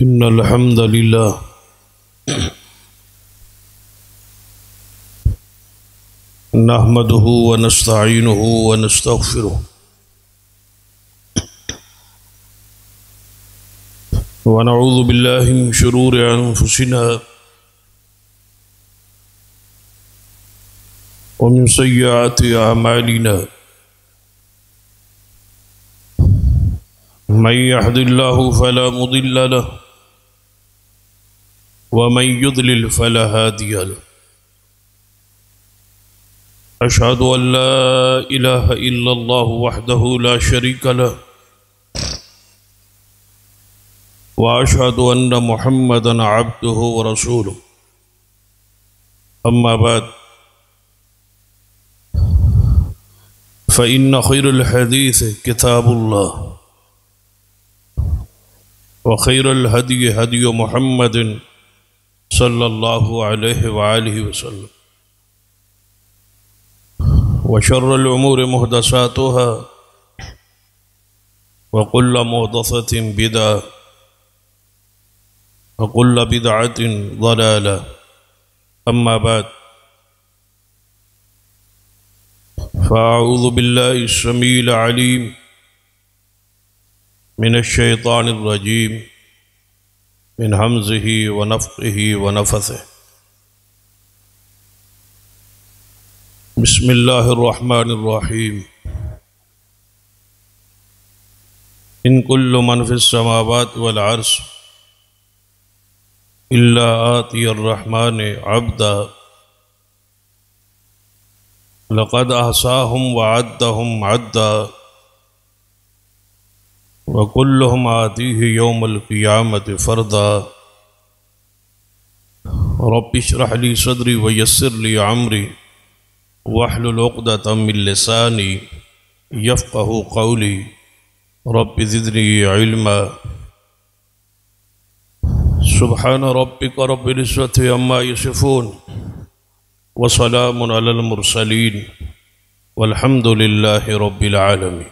इन्नल हम्दलिल्लाह नहमदुहु व नस्तईनुहु व नस्तगफिरुह व नऊज़ु बिल्लाहि मिन शुरूरि अनफुसिना व मिन सय्यिआति अअमालिना मन यहदिल्लाहु फला मुदिल्ल लहु व मन युद्लिल फला हादिय लहु अशहदु अन ला इलाहा इल्लल्लाहु वहदहु ला शरीक लहु व अशहदु अन्न मुहम्मदन अब्दुहु व रसूलुहु अम्मा बाद फ़इन्न खैरुल हदीस किताबुल्लाह व खैरुल हदी हदी मुहम्मदिन सल्लल्लाहु अलैहि व आलिहि वसल्लम व शर्रुल उमूरि मुहदसातुहा व कुल्लु मुहदसतिन बिदअह व कुल्लु बिदअतिन ज़लालह अम्मा बाद फ़अऊज़ु बिल्लाहि अस्समीइल अलीम मिनश्शैतानिर रजीम मिन हमज़िही व नफ़्ख़िही व नफ़्सिही बिस्मिल्लाहिर रहमानिर रहीम इन कुल्लु मन फ़िस समावाति वल अर्ज़ इल्ला आतियर रहमानि अब्दा लक़द अहसाहुम व अद्दहुम अद्दा व कुल्लुहुम आतीहि यौमल क़ियामति फ़र्दा रब्बि इश्रह ली सदरी व यस्सिर ली अमरी वहलुल उक़दतम मिन लिसानी यफ़क़हू क़ौली रब्बि ज़िदनी इल्मा सुब्हान रब्बिका रब्बिल इज़्ज़ति अम्मा यसिफ़ून व सलामुन अलल मुरसलीन वल्हम्दुलिल्लाहि रब्बिल आलमीन।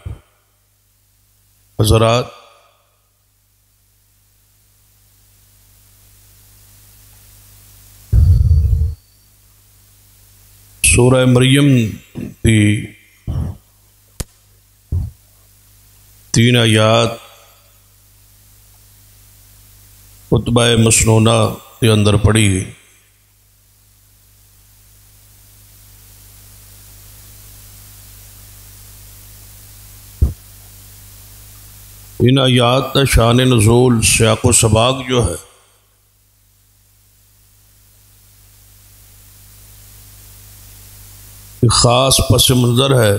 हज़रात, सूरह मरियम की 3 आयात खुतबा मसनूना के अंदर पढ़ी गई। इन आयात का शान नुज़ूल सियाक़ो सबाक़ जो है ख़ास पस मंज़र है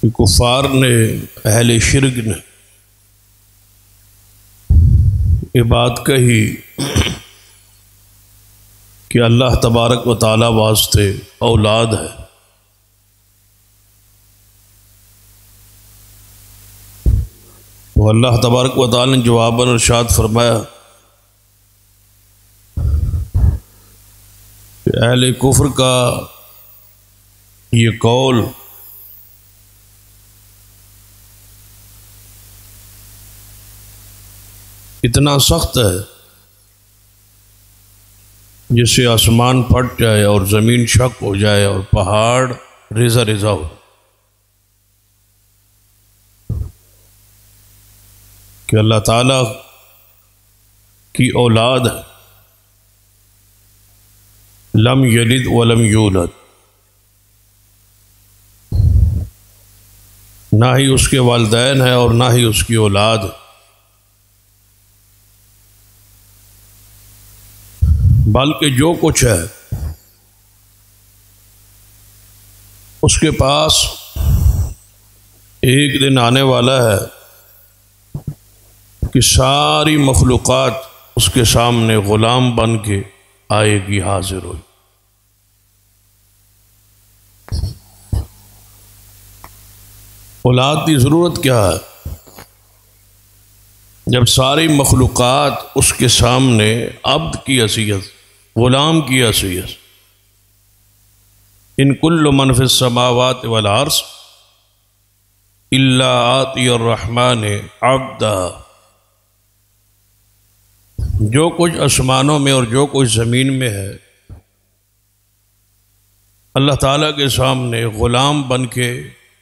कि कुफ़ार ने, अहले शिर्क ने ये बात कही कि अल्लाह तबारक व तआला वास्ते औलाद है। वो अल्लाह तबारक व तआला ने जवाबन इरशाद फरमाया कि अहले कुफ्र का ये कौल इतना सख्त है जिससे आसमान फट जाए और ज़मीन शक हो जाए और पहाड़ रेज़ा रेज़ा हो। कि अल्लाह ताला की औलाद है, लम यलिद वलम यूलद, ना ही उसके वालिदैन है और ना ही उसकी औलाद। बल्कि जो कुछ है उसके पास एक दिन आने वाला है कि सारी मखलूक़ात उसके सामने ग़ुलाम बन के आएगी, हाजिर होगी। औलाद की ज़रूरत क्या है जब सारी मखलूक़ात उसके सामने अब्द की हैसियत, ग़ुलाम की हैसियत। इन कुल्लु मन फ़िस समावाति वल अर्ज़ इल्ला आती अर्रहमान अब्दा। जो कुछ आसमानों में और जो कुछ ज़मीन में है अल्लाह ताला के सामने ग़ुलाम बन के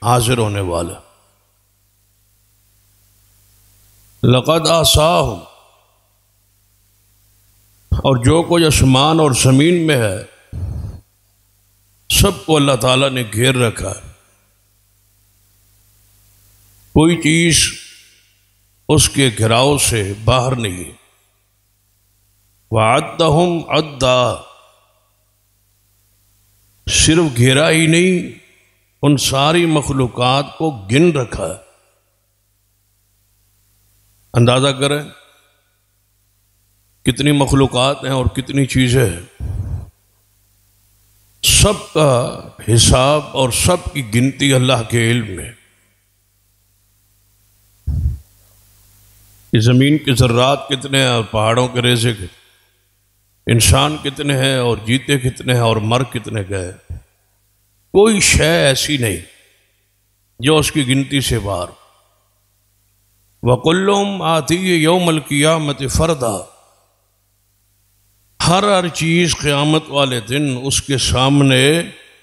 हाजिर होने वाला। लक़द आसाहुम, और जो कुछ आसमान और ज़मीन में है सबको अल्लाह ताला ने घेर रखा है। कोई चीज़ उसके घिराव से बाहर नहीं। वअद्दहुम अद्दा, सिर्फ घेरा ही नहीं, उन सारी मखलूक़ात को गिन रखा है। अंदाज़ा करें कितनी मखलूक़ात हैं और कितनी चीज़ें हैं। सब का हिसाब और सब की गिनती अल्लाह के इल्म में। इस ज़मीन के ज़र्रात कितने हैं और पहाड़ों के रेज़े कितने, इंसान कितने हैं और जीते कितने हैं और मर कितने गए। कोई शय ऐसी नहीं जो उसकी गिनती से बाहर। वकुल्लुहुम आती यौमल क़ियामत फ़रदा, हर चीज़ क़यामत वाले दिन उसके सामने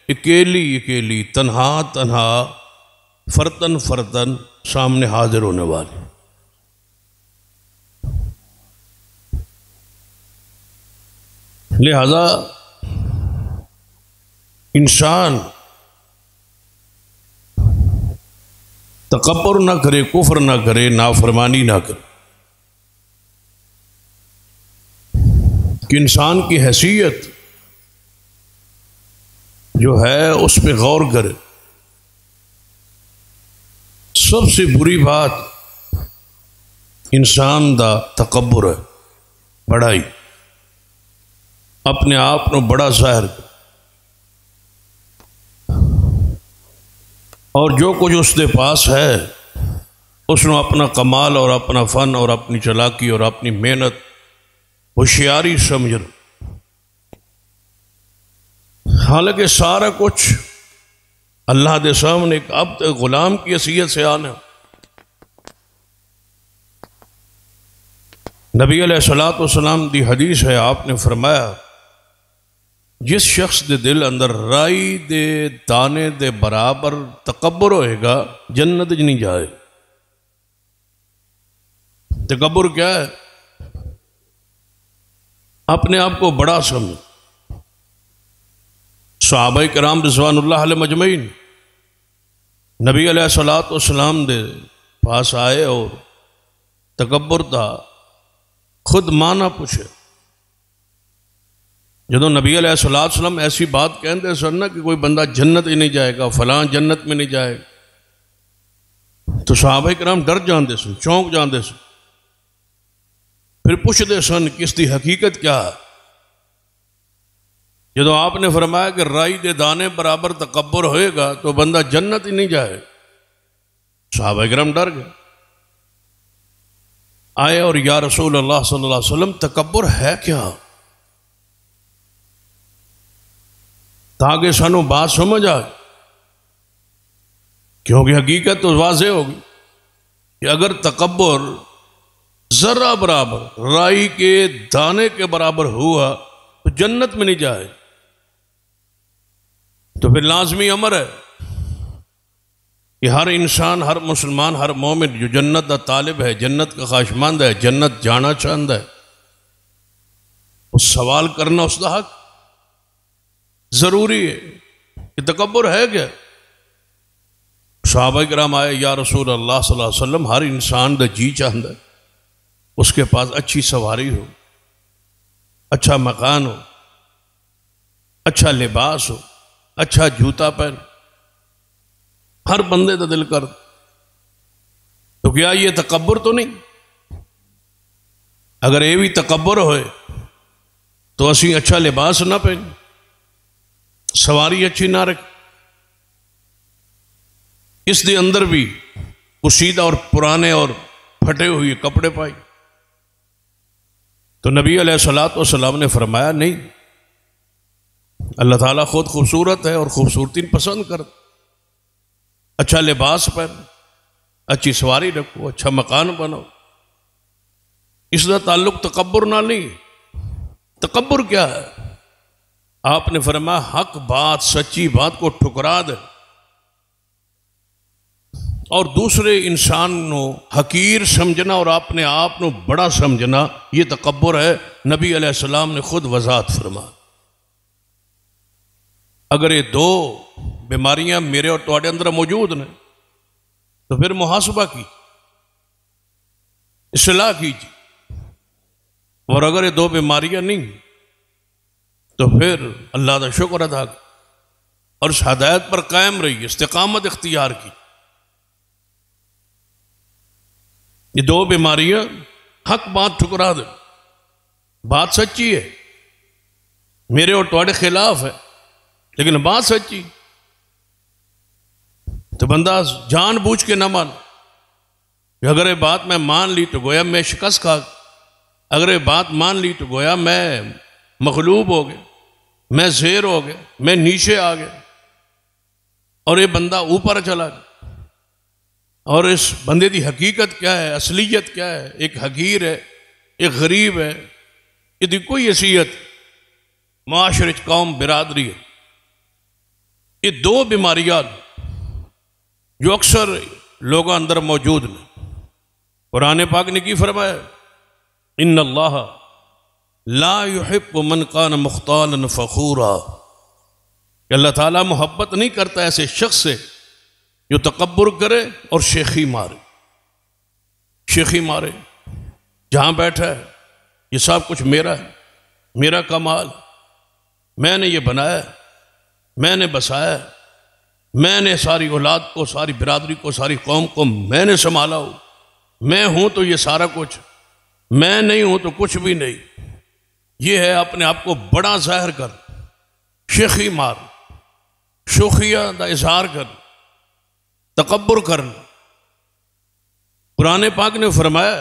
अकेली अकेली, तन्हा तन्हा, फ़रतन फ़रतन सामने हाजिर होने वाली। लिहाजा इंसान तकब्बुर ना करे, कुफ्र ना करे, नाफरमानी ना करे, कि इंसान की हैसियत जो है उस पर गौर करे। सबसे बुरी बात इंसान दा तकब्बुर है, बड़ाई, अपने आप को बड़ा ज़ाहिर कर। और जो कुछ उसके पास है उसने अपना कमाल और अपना फ़न और अपनी चालाकी और अपनी मेहनत होशियारी समझ। हालांकि सारा कुछ अल्लाह के सामने एक अब्द गुलाम की हैसियत से आना। नबी अलैहिस्सलातु वस्सलाम दी हदीस है, आपने फरमाया जिस शख्स के दिल अंदर राई दे दाने दे बराबर तकब्बुर होएगा जन्नत च नहीं जाए। तकब्बुर क्या है? अपने आप को बड़ा समझ। सहाबाए किराम रिज़वानुल्लाह अलैहिम अजमईन नबी अलैहिस्सलातु वस्सलाम दे पास आए और तकब्बुर था खुद माना पूछे। जो नबी अलैहिस्सलातु वस्सलाम ऐसी बात कहते सन ना कि कोई बंदा जन्नत ही नहीं जाएगा, फलां जन्नत में नहीं जाएगा, तो सहाबाए किराम डर जाते सन, चौंक जाते सन। फिर पूछते सन कि इसकी हकीकत क्या है। जो आपने फरमाया कि राई दे दाने बराबर तकब्बुर होएगा तो बंदा जन्नत ही नहीं जाए, सहाबाए किराम डर गए। आए और या रसूल अल्लाह सल्लल्लाहु अलैहि वसल्लम तकब्बुर है क्या, ताकि सानू बात समझ आए। क्योंकि हकीकत तो वाज़ेह होगी कि अगर तकब्बुर जरा बराबर राई के दाने के बराबर हुआ तो जन्नत में नहीं जाए। तो फिर लाजमी अमर है कि हर इंसान, हर मुसलमान, हर मोमिन जो जन्नत का तालिब है, जन्नत का ख्वाहिशमंद है, जन्नत जाना चाहता है, उस सवाल करना उसका हक जरूरी है कि तकब्बुर है क्या। सहाबाए किराम आए, या रसूल अल्लाह सल्लल्लाहु अलैहि वसल्लम हर इंसान दा जी चाहता है उसके पास अच्छी सवारी हो, अच्छा मकान हो, अच्छा लिबास हो, अच्छा जूता पहन, हर बंदे का दिल कर। तो क्या ये तकब्बुर तो नहीं? अगर ये भी तकब्बुर होए तो असी अच्छा लिबास ना पहन, सवारी अच्छी ना रख, इसके अंदर भी कुशीदा और पुराने और फटे हुए कपड़े पाए। तो नबी अलैहिस्सलातु वस्सलाम ने फरमाया नहीं, अल्लाह ताला खुद खूबसूरत है और खूबसूरती पसंद कर। अच्छा लिबास पहन, अच्छी सवारी रखो, अच्छा मकान बनाओ। इसका ताल्लुक तकब्बुर ना नहीं। तकब्बुर क्या है? आपने फरमाया हक बात, सच्ची बात को ठुकरा दे और दूसरे इंसान को हकीर समझना और अपने आप को बड़ा समझना, ये तकब्बुर है। नबी अलैहिस्सलाम ने खुद वजाहत फरमाई। अगर ये दो बीमारियां मेरे और तुम्हारे अंदर मौजूद ने तो फिर मुहासबा की, इस्लाह कीजिए। और अगर ये दो बीमारियां नहीं तो फिर अल्लाह का शुक्र अदा की और इस हदायत पर कायम रही, इस्तिकामत इख्तियार की। ये दो बीमारियां हक बात ठुकरा दे, बात सच्ची है, मेरे और तुम्हारे खिलाफ है, लेकिन बात सच्ची, तो बंदा जानबूझ के ना मान। अगर ये बात मैं मान ली तो गोया मैं शिकस्त खा, अगर ये बात मान ली तो गोया मैं मखलूब हो गया, मैं ज़ेर हो गया, मैं नीचे आ गया और ये बंदा ऊपर चला गया। और इस बंदे की हकीकत क्या है, असलियत क्या है? एक हकीर है, एक गरीब है, इसकी कोई हैसियत माशरे कौम बिरादरी है। ये दो बीमारियां जो अक्सर लोगों अंदर मौजूद ने। कुरान पाक ने की फरमाया, इन्नल्लाह ला युहिब्बु मन कान मुख्तालन फखूरा। अल्लाह ताला मोहब्बत नहीं करता ऐसे शख्स से जो तकब्बुर करे और शेखी मारे। शेखी मारे, जहां बैठा है ये सब कुछ मेरा है, मेरा कमाल, मैंने ये बनाया, मैंने बसाया, मैंने सारी औलाद को, सारी बिरादरी को, सारी कौम को मैंने संभाला हो, मैं हूं तो ये सारा कुछ, मैं नहीं हूं तो कुछ भी नहीं। ये है अपने आप को बड़ा जाहिर कर, शेखी मार, शोखिया का इजहार कर, तकब्बुर करना। कुरान पाक ने फरमाया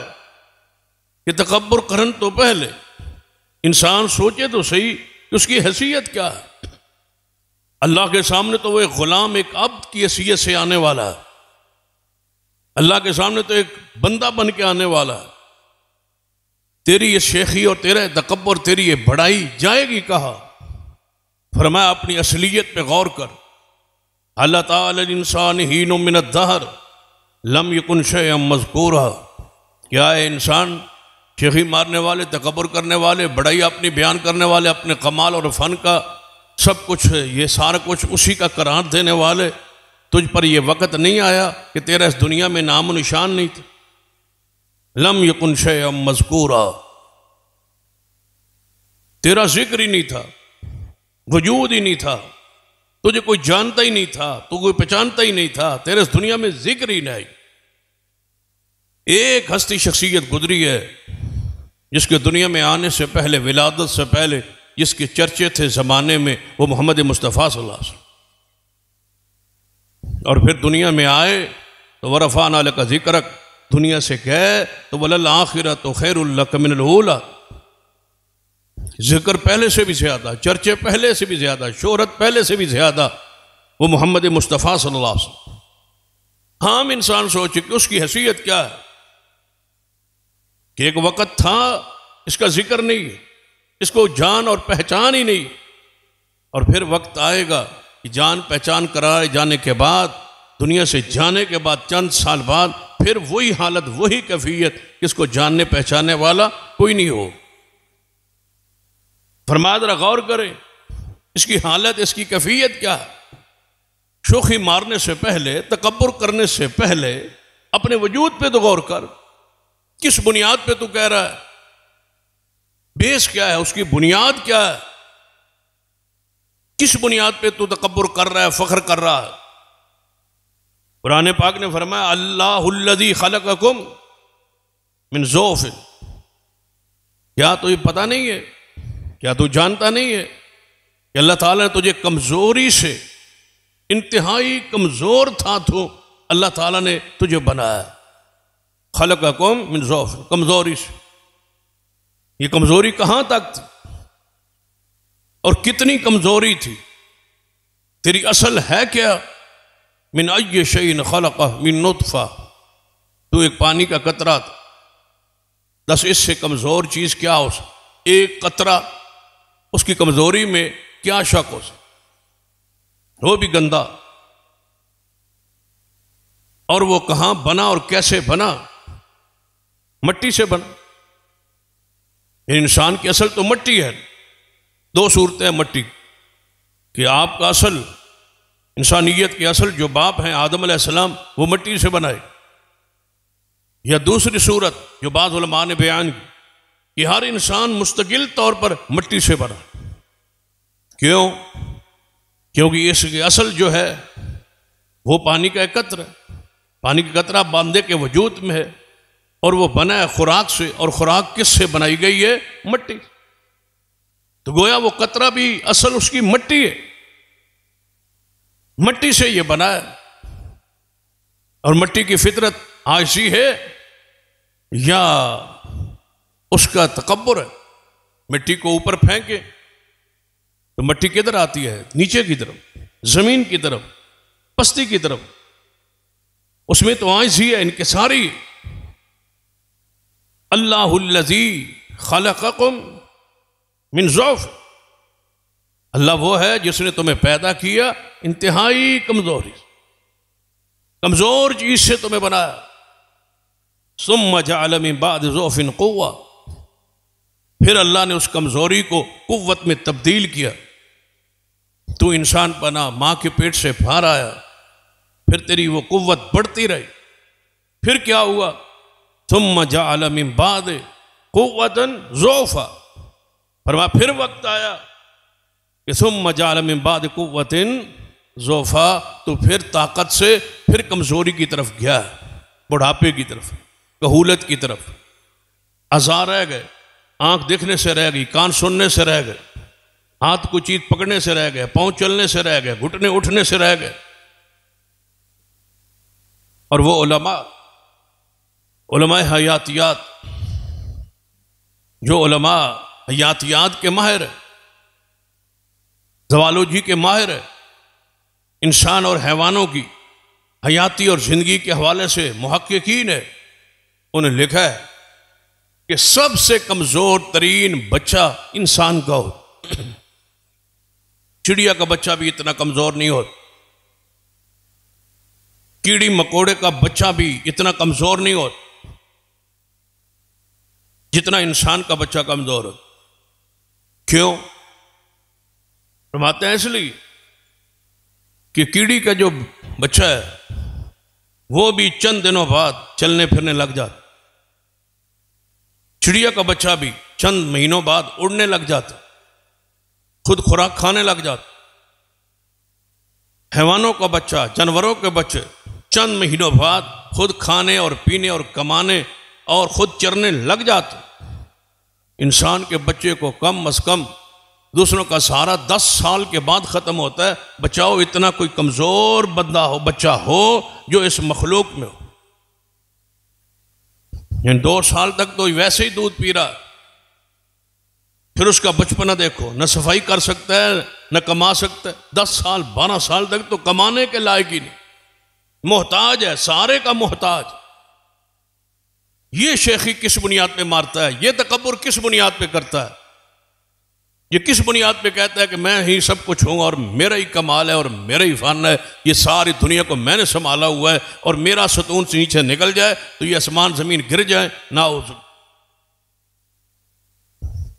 कि तकब्बुर करने तो पहले इंसान सोचे तो सही कि उसकी हैसियत क्या है। अल्लाह के सामने तो वो एक गुलाम, एक अब्द की हैसियत से आने वाला है। अल्लाह के सामने तो एक बंदा बन के आने वाला है। तेरी ये शेखी और तेरा ये तकब्बुर, तेरी ये बड़ाई जाएगी कहाँ? फरमाया अपनी असलियत पे गौर कर। अल्लाह ताला इंसान हीनो मिन अद-दहर लम यकुन शैअन मज़कूरा। क्या है इंसान? शेखी मारने वाले, तकब्बुर करने वाले, बड़ाई अपनी बयान करने वाले, अपने कमाल और फन का सब कुछ, ये सारा कुछ उसी का करार देने वाले, तुझ पर यह वक़्त नहीं आया कि तेरा इस दुनिया में नाम निशान नहीं था। लम यकुन शैअन मज़कूरा, तेरा जिक्र ही नहीं था, वजूद ही नहीं था, तुझे कोई जानता ही नहीं था, तू कोई पहचानता ही नहीं था, तेरे इस दुनिया में जिक्र ही नहीं। एक हस्ती शख्सियत गुजरी है जिसके दुनिया में आने से पहले, विलादत से पहले जिसके चर्चे थे ज़माने में, वो मोहम्मद मुस्तफ़ा सल्लल्लाहु अलैहि वसल्लम। और फिर दुनिया में आए तो वरफ़अना लका ज़िक्रक, दुनिया से गए तो वलल आखिरतु खैरुल लक मिनल ऊला। जिक्र पहले से भी ज़्यादा, चर्चे पहले से भी ज़्यादा, शोहरत पहले से भी ज़्यादा वो मोहम्मद मुस्तफ़ा सल्लल्लाहु अलैहि वसल्लम। हम इंसान सोचे कि उसकी हैसियत क्या है कि एक वक़्त था इसका जिक्र नहीं है, इसको जान और पहचान ही नहीं, और फिर वक्त आएगा कि जान पहचान कराए जाने के बाद, दुनिया से जाने के बाद चंद साल बाद फिर वही हालत, वही कैफियत, किसको जानने पहचानने वाला कोई नहीं हो। फरमाया जरा गौर करें इसकी हालत, इसकी कैफियत क्या है। शोखी मारने से पहले, तकब्बुर करने से पहले अपने वजूद पे तो गौर कर। किस बुनियाद पे तू कह रहा है? बेस क्या है, उसकी बुनियाद क्या है? किस बुनियाद पे तू तकब्बुर कर रहा है, फख्र कर रहा है? कुरान पाक ने फरमाया अल्लाहुल्लज़ी खलक़कुम मिन ज़ौफ़िन। क्या तुझे पता नहीं है, क्या तू जानता नहीं है कि अल्लाह ताला ने तुझे कमजोरी से, इंतहाई कमजोर था तू, अल्लाह ताला ने तुझे बनाया। खलक़कुम मिन ज़ौफ़िन, कमजोरी से। ये कमजोरी कहां तक थी और कितनी कमजोरी थी? तेरी असल है क्या? मिन अय्यि शैइन खलक़ह मिन नुत्फ़ा, तू एक पानी का कतरा था, दस इससे कमजोर चीज क्या हो सकती? एक कतरा, उसकी कमजोरी में क्या शक हो सकता? वो भी गंदा। और वो कहां बना और कैसे बना? मट्टी से बना। इंसान की असल तो मट्टी है। दो सूरतें हैं मट्टी कि आपका असल, इंसानियत के असल जो बाप हैं आदम अलैहिस्सलाम, वो मट्टी से बनाए। या दूसरी सूरत जो बाद उलमा ने बयान की कि हर इंसान मुस्तकिल तौर पर मट्टी से बना। क्यों? क्योंकि इसकी असल जो है वो पानी का एक कतरा है। पानी का कतरा बांधे के वजूद में है और वो बना है खुराक से। और खुराक किससे बनाई गई है? मट्टी। तो गोया वो कतरा भी असल उसकी मट्टी है, मट्टी से ये बना है। और मट्टी की फितरत आयसी है या उसका तकब्बुर है? मिट्टी को ऊपर फेंके तो मट्टी किधर आती है? नीचे की तरफ, जमीन की तरफ, पस्ती की तरफ। उसमें तो आयसी है, इनकिसारी। अल्लाहुल्लज़ी खलक़कुम मिन ज़ौफ़, अल्लाह वो है जिसने तुम्हें पैदा किया इंतहाई कमजोरी, कमजोर चीज से तुम्हें बनाया। सुम्मा जअल मिन बाद ज़ौफ़िन क़ुव्वा, फिर अल्लाह ने उस कमजोरी को कुव्वत में तब्दील किया। तू इंसान बना, मां के पेट से बाहर आया, फिर तेरी वो कुव्वत बढ़ती रही। फिर क्या हुआ? सुम्मा जअल मिन बाद क़ुव्वतन ज़ौफ़ा, फरमाया फिर वक्त आया कि सुम्मा जअल मिन बाद क़ुव्वतिन ज़ौफ़ा, तो फिर ताकत से फिर कमजोरी की तरफ गया, बुढ़ापे की तरफ, कहूलत की तरफ। अज़ा रह गए, आंख देखने से रह गई, कान सुनने से रह गए, हाथ को चीज पकड़ने से रह गए, पांव चलने से रह गए, घुटने उठने से रह गए। और वो उलमा हयातियात, जो उलमा हयातियात के माहिर है, ज़वालोजी के माहिर है, इंसान और हैवानों की हयाती और जिंदगी के हवाले से मुहक्किकीन है, उन्हें लिखा है कि सबसे कमजोर तरीन बच्चा इंसान का हो। चिड़िया का बच्चा भी इतना कमजोर नहीं होता, कीड़ी मकोड़े का बच्चा भी इतना कमजोर नहीं होता जितना इंसान का बच्चा कमजोर हो। क्यों? फरमाते हैं इसलिए कि कीड़ी का जो बच्चा है वो भी चंद दिनों बाद चलने फिरने लग जाता, चिड़िया का बच्चा भी चंद महीनों बाद उड़ने लग जाता, खुद खुराक खाने लग जाता। हैवानों का बच्चा, जानवरों के बच्चे चंद महीनों बाद खुद खाने और पीने और कमाने और खुद चरने लग जाते। इंसान के बच्चे को कम अज कम दूसरों का सहारा 10 साल के बाद खत्म होता है। बचाओ इतना कोई कमजोर बंदा हो, बच्चा हो जो इस मखलूक में हो। 2 साल तक तो वैसे ही दूध पी रहा, फिर उसका बचपना देखो, न सफाई कर सकता है न कमा सकता है। 10 साल 12 साल तक तो कमाने के लायक ही नहीं, मोहताज है, सारे का मोहताज। ये शेखी किस बुनियाद पे मारता है? ये तकब्बुर किस बुनियाद पे करता है? ये किस बुनियाद पे कहता है कि मैं ही सब कुछ हूं और मेरा ही कमाल है और मेरा ही फन है, ये सारी दुनिया को मैंने संभाला हुआ है, और मेरा सतून से नीचे निकल जाए तो ये आसमान जमीन गिर जाए ना हो।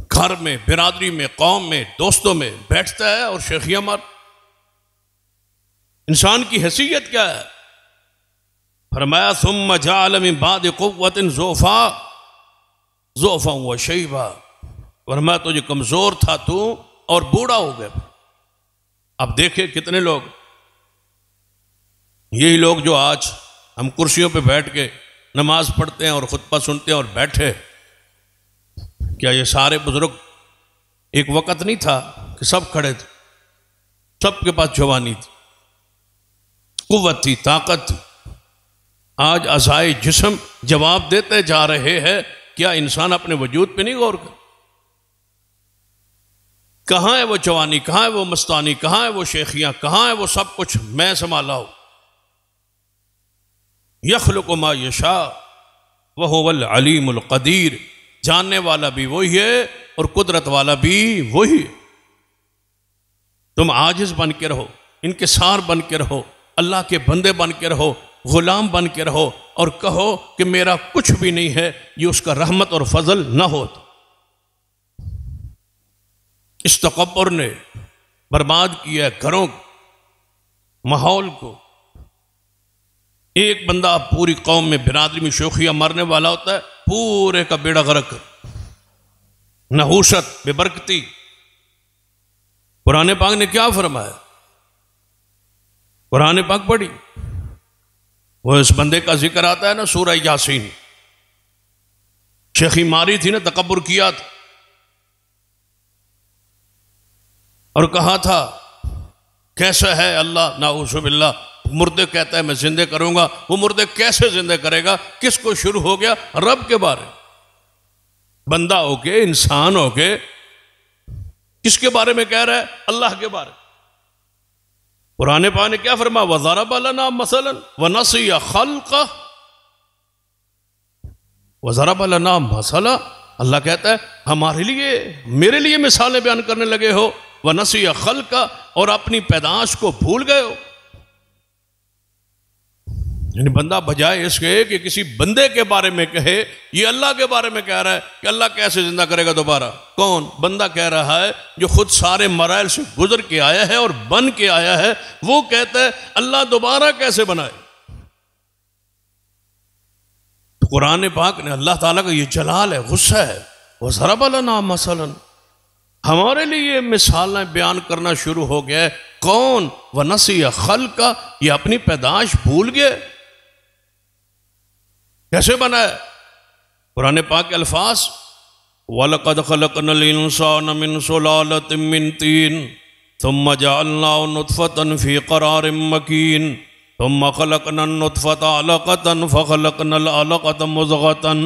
घर में, बिरादरी में, कौम में, दोस्तों में बैठता है और शेखियां मार। इंसान की हैसियत क्या है? फरमाया सुम्मा जअल मिन बाद क़ुव्वतिन ज़ौफ़ा ज़ौफ़ा व शैबा, फरमाया तुझे कमजोर था तू और बूढ़ा हो गया। अब देखे कितने लोग, यही लोग जो आज हम कुर्सियों पे बैठ के नमाज पढ़ते हैं और खुतबा सुनते हैं और बैठे, क्या ये सारे बुजुर्ग एक वक़्त नहीं था कि सब खड़े थे, सबके पास जवानी थी, कुव्वत थी, ताकत थी। आज अज़ाए जिस्म जवाब देते जा रहे हैं। क्या इंसान अपने वजूद पे नहीं गौर कर? कहां है वो जवानी, कहां है वो मस्तानी, कहां है वो शेखियां, कहां है वो सब कुछ मैं संभाला हूं? यखलुकु मा यशा व हुवल अलीमुल कदीर, जानने वाला भी वही है और कुदरत वाला भी वही है। तुम आजिज बन के रहो, इनकिसार बन के रहो, अल्लाह के बंदे बन के रहो, गुलाम बन के रहो और कहो कि मेरा कुछ भी नहीं है, ये उसका रहमत और फजल ना हो। इस तकब्बुर ने बर्बाद किया घरों माहौल को। एक बंदा पूरी कौम में बिरादरी में शोखिया मारने वाला होता है, पूरे का बेड़ा गर्क। नहूसत बेबरकती। कुरान पाक ने क्या फरमाया? कुरान पाक पढ़ी, वो इस बंदे का जिक्र आता है ना सूरह यासीन। शेखी मारी थी ना, तकब्बुर किया था और कहा था कैसा है अल्लाह, नाऊज़ु बिल्लाह, मुर्दे कहता है मैं जिंदे करूंगा। वो मुर्दे कैसे जिंदे करेगा? किसको शुरू हो गया? रब के बारे में। बंदा होके, इंसान होके किसके बारे में कह रहा है? अल्लाह के बारे में। कुरान पाक ने क्या फरमा? वज़रब लना मसलन व नसिया खल्क़ा। वज़रब लना मसला, अल्लाह कहता है हमारे लिए, मेरे लिए मिसालें बयान करने लगे हो। व नसिया खल्क़ा, और अपनी पैदाश को भूल गए हो। यानी बंदा बजाय इसके कि किसी बंदे के बारे में कहे, ये अल्लाह के बारे में कह रहा है कि अल्लाह कैसे जिंदा करेगा दोबारा। कौन? बंदा कह रहा है जो खुद सारे मराइल से गुजर के आया है और बन के आया है। वो कहता है अल्लाह दोबारा कैसे बनाए। तो कुरान पाक ने अल्लाह ताला का ये जलाल है, गुस्सा है। वो ज़रब लना मसलन, हमारे लिए मिसालें बयान करना शुरू हो गया है। कौन? व नसिया खल्क़ा, ये अपनी पैदाश भूल गए। कैसे बना है? कुरान पाक के अल्फाज, वलक़द ख़लक़नल इंसान मिन सुलालतिन मिन तीन थुम्मा जअलनाहु नुत्फ़तन फ़ी क़रारिन मकीन थुम्मा ख़लक़नन नुत्फ़ता अलक़तन फ़ख़लक़नल अलक़त मुज़ग़तन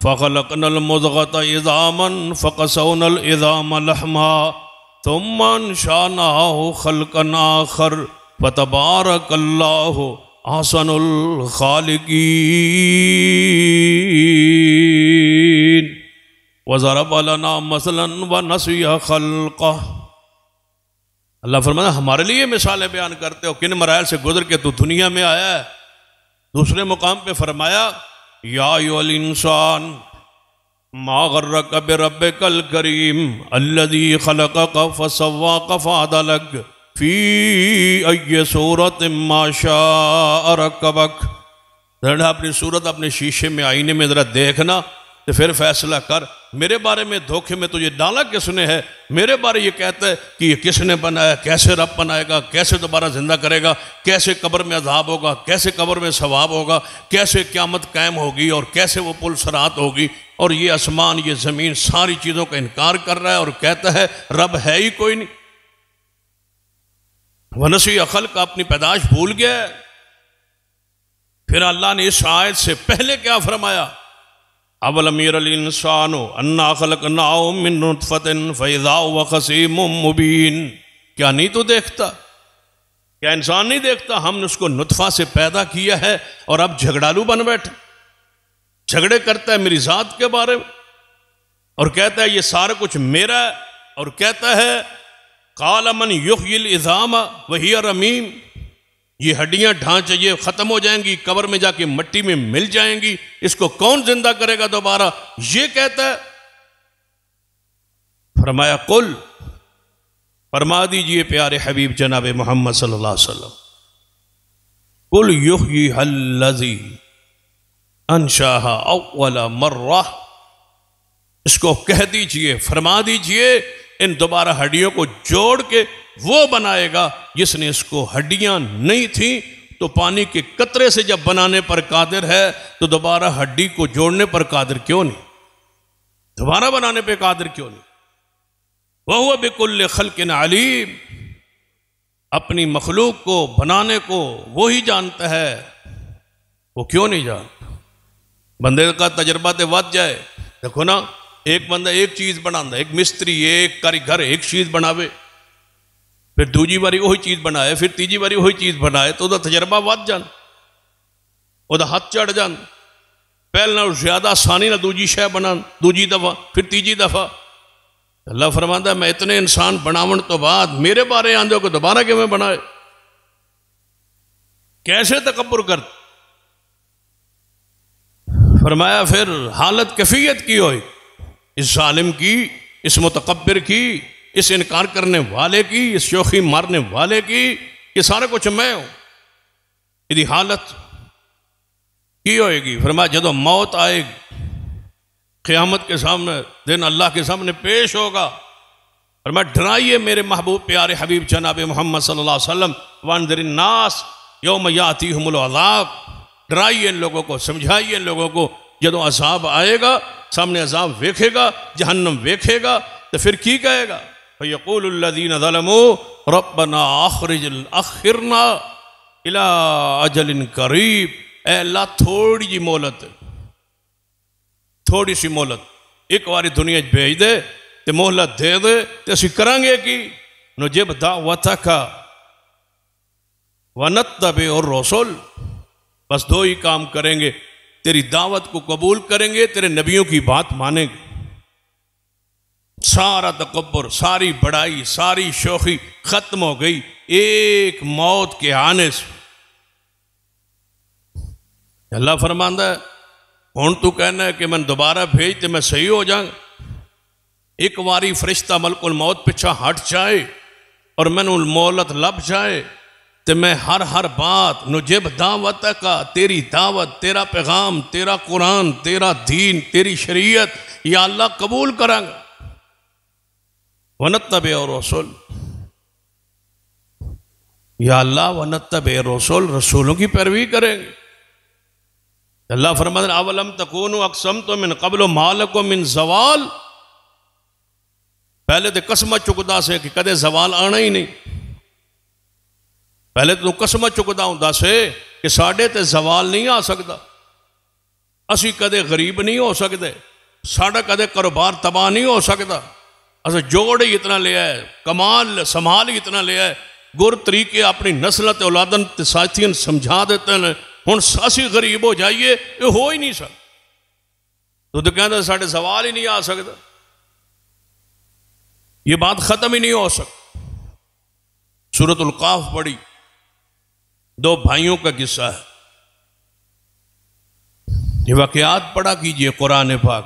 फ़ख़लक़नल मुज़ग़त इज़ामन फ़क़सौनल Izam लहमा थुम्मा अंशअनाहु ख़ल्क़न आख़र फ़तबारकल्लाहु ahsanul khaliqin wa zaraba lana masalan wa nasiya khalqah। अल्लाह फरमाता हमारे लिए मिसालें बयान करते हो, किन मराइल से गुजर के तू दुनिया में आया है। दूसरे मुकाम पे फरमाया या अय्युहल इंसान मा गर्रक बिरब्बिकल करीम अल्लज़ी खलक़क फसव्वाक फअदलक फी अय्य सूरत मा शाअ रकबक। जरा अपनी सूरत अपने शीशे में, आईने में जरा देखना, तो फिर फैसला कर मेरे बारे में धोखे में तुझे डाला किसने है। मेरे बारे ये कहता है कि ये किसने बनाया, कैसे रब बनाएगा, कैसे दोबारा जिंदा करेगा, कैसे कब्र में अज़ाब होगा, कैसे कब्र में सवाब होगा, कैसे क़यामत कायम होगी और कैसे वो पुल सरात होगी। और ये आसमान, ये ज़मीन, सारी चीज़ों का इनकार कर रहा है और कहता है रब है ही कोई नहीं। वनसी अखल का अपनी पैदाश भूल गया। फिर अल्लाह ने इस आयत से पहले क्या फरमाया? अवलम यरल इंसानु अन्ना खलकनाहु मिन नुत्फतिन फइज़ा हुवा खसीमुम मुबीन। क्या नहीं तो देखता, क्या इंसान नहीं देखता, हमने उसको नुत्फा से पैदा किया है और अब झगड़ालू बन बैठा, झगड़े करता है मेरी जात के बारे में और कहता है ये सारा कुछ मेरा है। और कहता है काल मन युहयिल इज़ामा वहिय रमीम, ये हड्डियां ढांचे ये खत्म हो जाएंगी, कब्र में जाके मिट्टी में मिल जाएंगी, इसको कौन जिंदा करेगा दोबारा। ये कहता है। फरमाया कुल, फरमा दीजिए प्यारे हबीब जनाब मोहम्मद सल्लल्लाहु अलैहि वसल्लम, कुल युहयिहल्लज़ी अंशाहा अव्वल मर्रा, इसको कह दीजिए, फरमा दीजिए इन दोबारा हड्डियों को जोड़ के वो बनाएगा जिसने इसको हड्डियां नहीं थी तो पानी के कतरे से जब बनाने पर कादिर है तो दोबारा हड्डी को जोड़ने पर कादिर क्यों नहीं, दोबारा बनाने पर कादिर क्यों नहीं। वह हुवा बिकुल्लि खल्किन अलीम, अपनी मखलूक को बनाने को वो ही जानता है, वो क्यों नहीं जानता। बंदे का तजर्बा ते वध जाए। देखो ना, एक बंदा एक चीज बनाता, एक मिस्त्री एक कारीगर एक चीज बनावे, फिर दूजी बारी वही चीज बनाए, फिर तीजी बारी वही चीज बनाए, तो तजर्बा वध जान। वह हाथ चढ़ जा, पहले ज्यादा आसानी ना दूजी शह बना, दूजी दफा फिर तीजी दफा। अल्लाह फरमाता मैं इतने इंसान बनावन तो बाद मेरे बारे आंदे को दोबारा किवें बनाए, कैसे तकब्बुर कर। फरमाया फिर हालत कैफियत की हो इस जालिम की, इस मुतकब्बिर की, इस इनकार करने वाले की, इस शोखी मारने वाले की, ये सारा कुछ मैं हूं। यदि हालत की होएगी। फरमाया जदों मौत आएगी, क़यामत के सामने दिन अल्लाह के सामने पेश होगा। फरमाया डराइए मेरे महबूब प्यारे हबीब जनाब मोहम्मद सल्लल्लाहु अलैहि वसल्लम, वंदिरिन नास यौम यातीहुमुल अज़ाब, डराइए इन लोगों को, समझाइए इन लोगों को जदों अज़ाब आएगा, सामने अज़ाब वेखेगा, जहन्नम वेखेगा, तो फिर की कहेगा, फयक़ूलुल्लज़ीना ज़लमू रब्बना अख़िरना इला अजलिन करीब, ऐ अल्लाह थोड़ी जी मोहलत, थोड़ी सी मोहलत एक बारी दुनिया भेज दे, तो मोहलत दे दे, तो असीं करांगे की नुजिब दावतका वनत्तबि और रसूल, बस दो ही काम करेंगे, तेरी दावत को कबूल करेंगे, तेरे नबियों की बात मानेंगे। सारा तकब्बुर, सारी बड़ाई, सारी शोखी खत्म हो गई एक मौत के आने से। अल्लाह फरमांदा है हुण तू कहना है कि मैं दोबारा भेज तो मैं सही हो जाऊंगा। एक बारी फरिश्ता मलकुल मौत पिछा हट जाए और मैनू मोहलत लब जाए, तो मैं हर बात नुजिब दावत का, तेरी दावत, तेरा पैगाम, तेरा कुरान, तेरा दीन, तेरी शरीयत या अल्लाह कबूल करांगा। वनत्तबि और रसूल, या अल्लाह वनत्तबि रसूल, रसूलों की पैरवी करेंगे। अल्लाह फरमाता अवलम तकूनु अक़समतुम मिन क़ब्ल मा लकुम मिन ज़वाल, पहले तो कसम चुकदा से कि कदे जवाल आना ही नहीं। पहले तो कसम चुकदा हुंदा से कि साडे ते जवाल नहीं आ सकता, असी कदे गरीब नहीं हो सकते, साडा कदे कारोबार तबाह नहीं हो सकता, अस जोड़ ही इतना लिया है, कमाल संभाल ही इतना लिया है, गुर तरीके अपनी नस्ल ते औलादन ते साथियन समझा देते हैं। हुण असी गरीब हो जाइए, ये हो ही नहीं सकता। तो कहते साडे सवाल ही नहीं आ सकता, ये बात खत्म ही नहीं हो सकती। सूरतुल काफ पढ़ी, दो भाइयों का किस्सा है, ये वाकयात पढ़ा कीजिए कुरान पाक,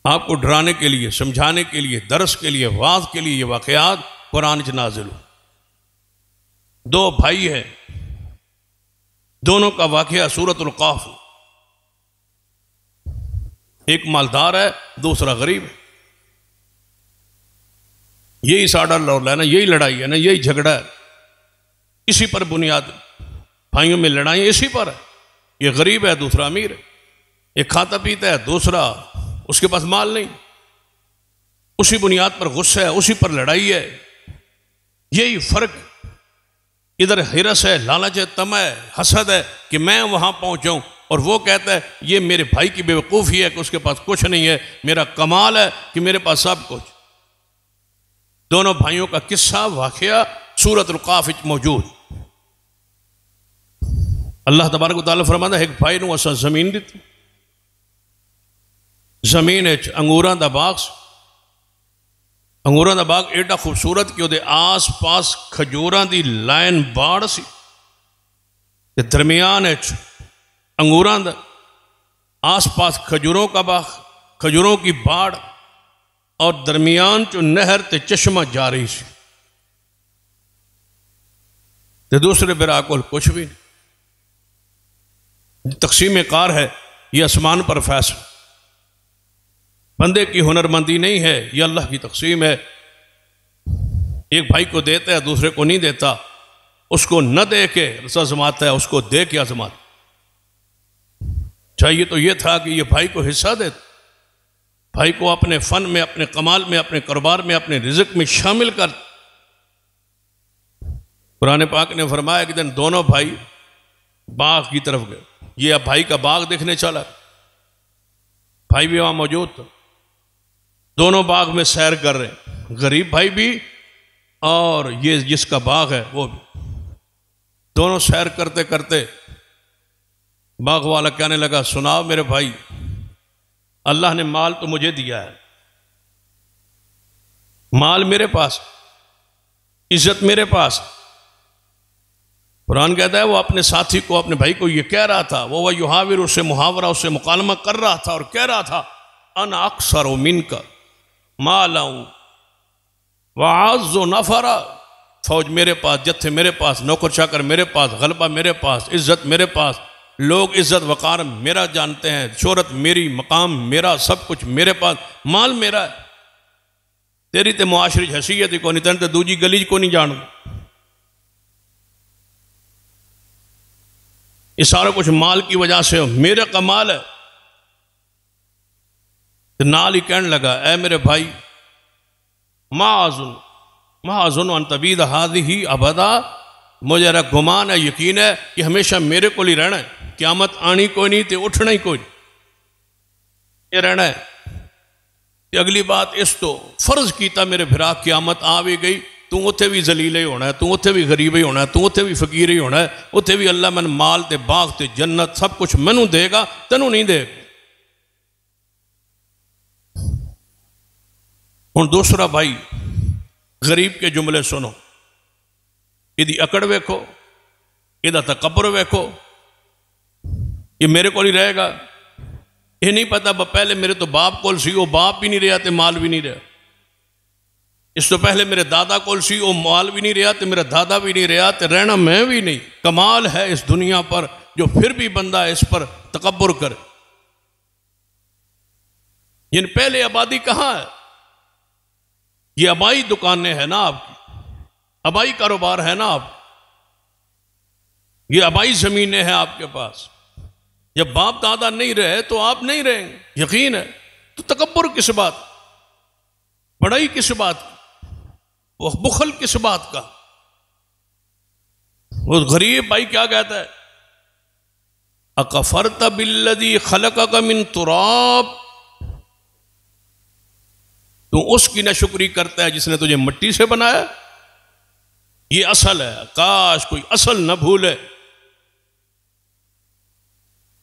आपको डराने के लिए, समझाने के लिए, दर्स के लिए, वाज के लिए ये वाकयात कुरान च नाजिल हो। दो भाई हैं, दोनों का वाकया सूरतुल काफ, एक मालदार है, दूसरा गरीब है। यही साडा लौला है ना, यही लड़ाई है ना, यही झगड़ा है, इसी पर बुनियाद भाइयों में लड़ाई इसी पर है। ये गरीब है, दूसरा अमीर है, एक खाता पीता है, दूसरा उसके पास माल नहीं, उसी बुनियाद पर गुस्सा है, उसी पर लड़ाई है। यही फर्क, इधर हिरस है, लालच है, तमा है, हसद है कि मैं वहां पहुंचाऊं, और वो कहता है ये मेरे भाई की बेवकूफ़ी है कि उसके पास कुछ नहीं है, मेरा कमाल है कि मेरे पास सब कुछ। दोनों भाइयों का किस्सा वाकया सूरतुल काफ विच मौजूद। अल्लाह तबारक व तआला फरमांदा एक भाई नूं असां जमीन दित्ती, जमीन विच अंगूरां दा बाग, अंगूरां दा बाग एडा खूबसूरत कि उहदे आस पास खजूरां दी लाइन बाड़ सी, ते दरमियान विच अंगूरां दा, आस पास खजूरों का बाग, खजूरों की बाड़, और दरमियान चो नहर ते चश्मा जारी सी, ते दूसरे बिरा कोल कुछ भी नहीं। तकसीम कार है, ये आसमान पर फैसला, बंदे की हुनरमंदी नहीं है, ये अल्लाह की तकसीम है। एक भाई को देता है, दूसरे को नहीं देता, उसको न दे के आजमाता है, उसको दे के आजमाता। चाहिए तो ये था कि ये भाई को हिस्सा दे, भाई को अपने फन में, अपने कमाल में, अपने कारोबार में, अपने रिज़्क में शामिल कर। कुरान पाक ने फरमाया कि दिन दोनों भाई बाग की तरफ गए, ये अब भाई का बाग देखने चला, भाई भी वहां मौजूद था, दोनों बाग में सैर कर रहे हैं, गरीब भाई भी और ये जिसका बाग है वो भी। दोनों सैर करते करते बाग वाला कहने लगा, सुनाओ मेरे भाई, अल्लाह ने माल तो मुझे दिया है, माल मेरे पास, इज्जत मेरे पास। कुरान कहता है वो अपने साथी को, अपने भाई को ये कह रहा था, वो युहाविर, उससे मुहावरा, उससे मुकालमा कर रहा था और कह रहा था, अना अक्सर मिनका मालाऊं वाज़ो नफरा, फौज मेरे पास, जत्थे मेरे पास, नौकर चाकर मेरे पास, गलबा मेरे पास, इज्जत मेरे पास, लोग इज्जत वकार मेरा जानते हैं, शोहरत मेरी, मकाम मेरा, सब कुछ मेरे पास, माल मेरा है। तेरी तो मुआशरी हैसियत ही को नहीं, तेन तो दूजी गलीज को नहीं जान। ये सारा कुछ माल की वजह से हो, मेरा कमाल है। तो नाल ही कहने लगा, ऐ मेरे भाई, माजुन अंतबीद हादी ही अबदा, मुझे गुमान है, यकीन है कि हमेशा मेरे को ही रहना है, क्यामत आनी कोई नहीं, तो उठना ही कोई नहीं, ये रहना है। तो अगली बात, इस तो फर्ज किया मेरे फिरा, क्यामत आ भी गई, तू उत्थे भी जलील ही होना है, तू उत्थे भी गरीब ही होना है, तू उत्थे भी फकीर ही होना है, उत्थे भी अल्लाह मैंने माल ते बाग ते जन्नत सब कुछ मैनू देगा, तेनू नहीं देगा। हुण दूसरा भाई, गरीब के जुमले सुनो, इदी अकड़ वेखो, इदा तकब्बुर वेखो, ये मेरे को ही रहेगा, ये नहीं पता पहले मेरे तो बाप कोल सी, वो बाप भी नहीं रहा तो माल भी नहीं रहा, इस तो पहले मेरे दादा कोल सी, वो माल भी नहीं रहा तो मेरा दादा भी नहीं रहा, तो रहना मैं भी नहीं। कमाल है इस दुनिया पर जो फिर भी बंदा इस पर तकब्बुर करे। इन पहले आबादी कहाँ है? ये अबाई दुकानें हैं ना आपकी, अबाई कारोबार है ना आप, ये अबाई जमीनें हैं आपके पास। जब बाप दादा नहीं रहे तो आप नहीं रहेंगे, यकीन है। तो तकब्बुर किस बात, बड़ाई किस बात, वो बुखल किस बात का? वो गरीब भाई क्या कहता है, अकफरत बिल्लज़ी खलक़क मिन तुराब, तू उसकी नाशुक्री करता है जिसने तुझे मिट्टी से बनाया। ये असल है, काश कोई असल न भूले,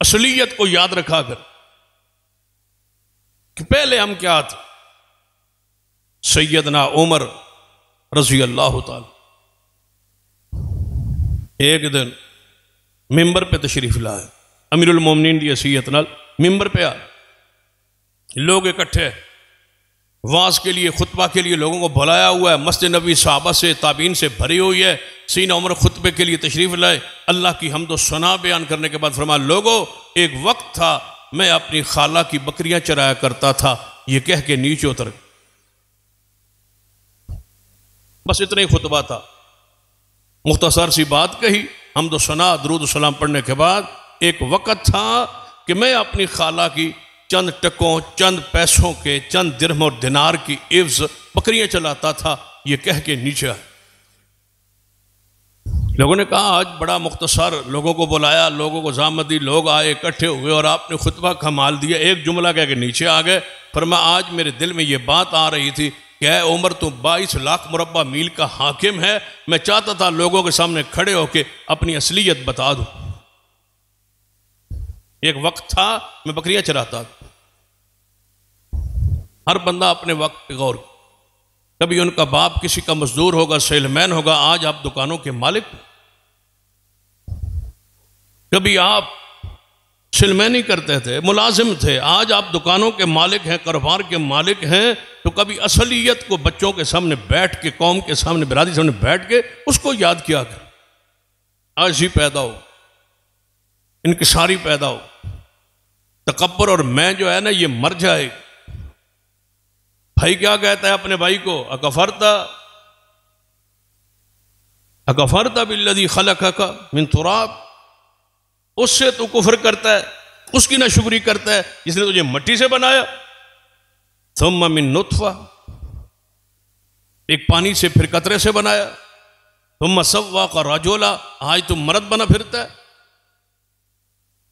असलियत को याद रखा कर कि पहले हम क्या थे। सैयदना उमर रज़ी अल्लाह ताला एक दिन मिंबर पे तशरीफ लाए, अमीरुल मोमिनीन दी हैसियत नाल मिंबर पे आ, लोग इकट्ठे वाज के लिए, खुतबा के लिए लोगों को बुलाया हुआ है, मस्जिद नबी सहाबा से ताबीन से भरी हुई है। सीना उमर खुतबे के लिए तशरीफ लाए, अल्लाह की हम्द व सना बयान करने के बाद फरमाया, लोगों एक वक्त था मैं अपनी खाला की बकरियां चराया करता था, ये कह के नीचे उतर। बस इतना ही खुतबा था, मुख्तसर सी बात कही, हम्द व सना दरूद सलाम पढ़ने के बाद, एक वक्त था कि मैं अपनी खाला की चंद टकों, चंद पैसों के, चंद दिरहम और दिनार की एवज बकरियां चलाता था, ये कह के नीचे आए। लोगों ने कहा आज बड़ा मुख्तसर, लोगों को बुलाया, लोगों को ज़ामत दी, लोग आए इकट्ठे हुए और आपने खुतबा कमाल दिया, एक जुमला कह के नीचे आ गए। पर मैं आज मेरे दिल में ये बात आ रही थी कि ऐ उमर तू 22 लाख मुरब्बा मील का हाकिम है, मैं चाहता था लोगों के सामने खड़े होके अपनी असलियत बता दूं। एक वक्त था मैं बकरियां चराता था। हर बंदा अपने वक्त पे गौर, कभी उनका बाप किसी का मजदूर होगा, सेलमैन होगा, आज आप दुकानों के मालिक, कभी आप सेलमैन ही करते थे, मुलाजिम थे, आज आप दुकानों के मालिक हैं, कारोबार के मालिक हैं। तो कभी असलियत को बच्चों के सामने बैठ के, कौम के सामने, बिरादरी सामने बैठ के उसको याद किया कर। आज ही पैदा हो, इनकिसारी पैदा हो, तकब्बुर और मैं जो है ना ये मर जाए। भाई क्या कहता है अपने भाई को, अकफरता बिल्लज़ी खलक़का मिन तुराब, उससे तू कुफ्र करता है, उसकी नाशुक्री करता है जिसने तुझे मिट्टी से बनाया। थुम्मा मिन नुत्फ़ा, एक पानी से फिर कतरे से बनाया। थुम्मा सव्वाका रजुला, आज तू मर्द बना फिरता है,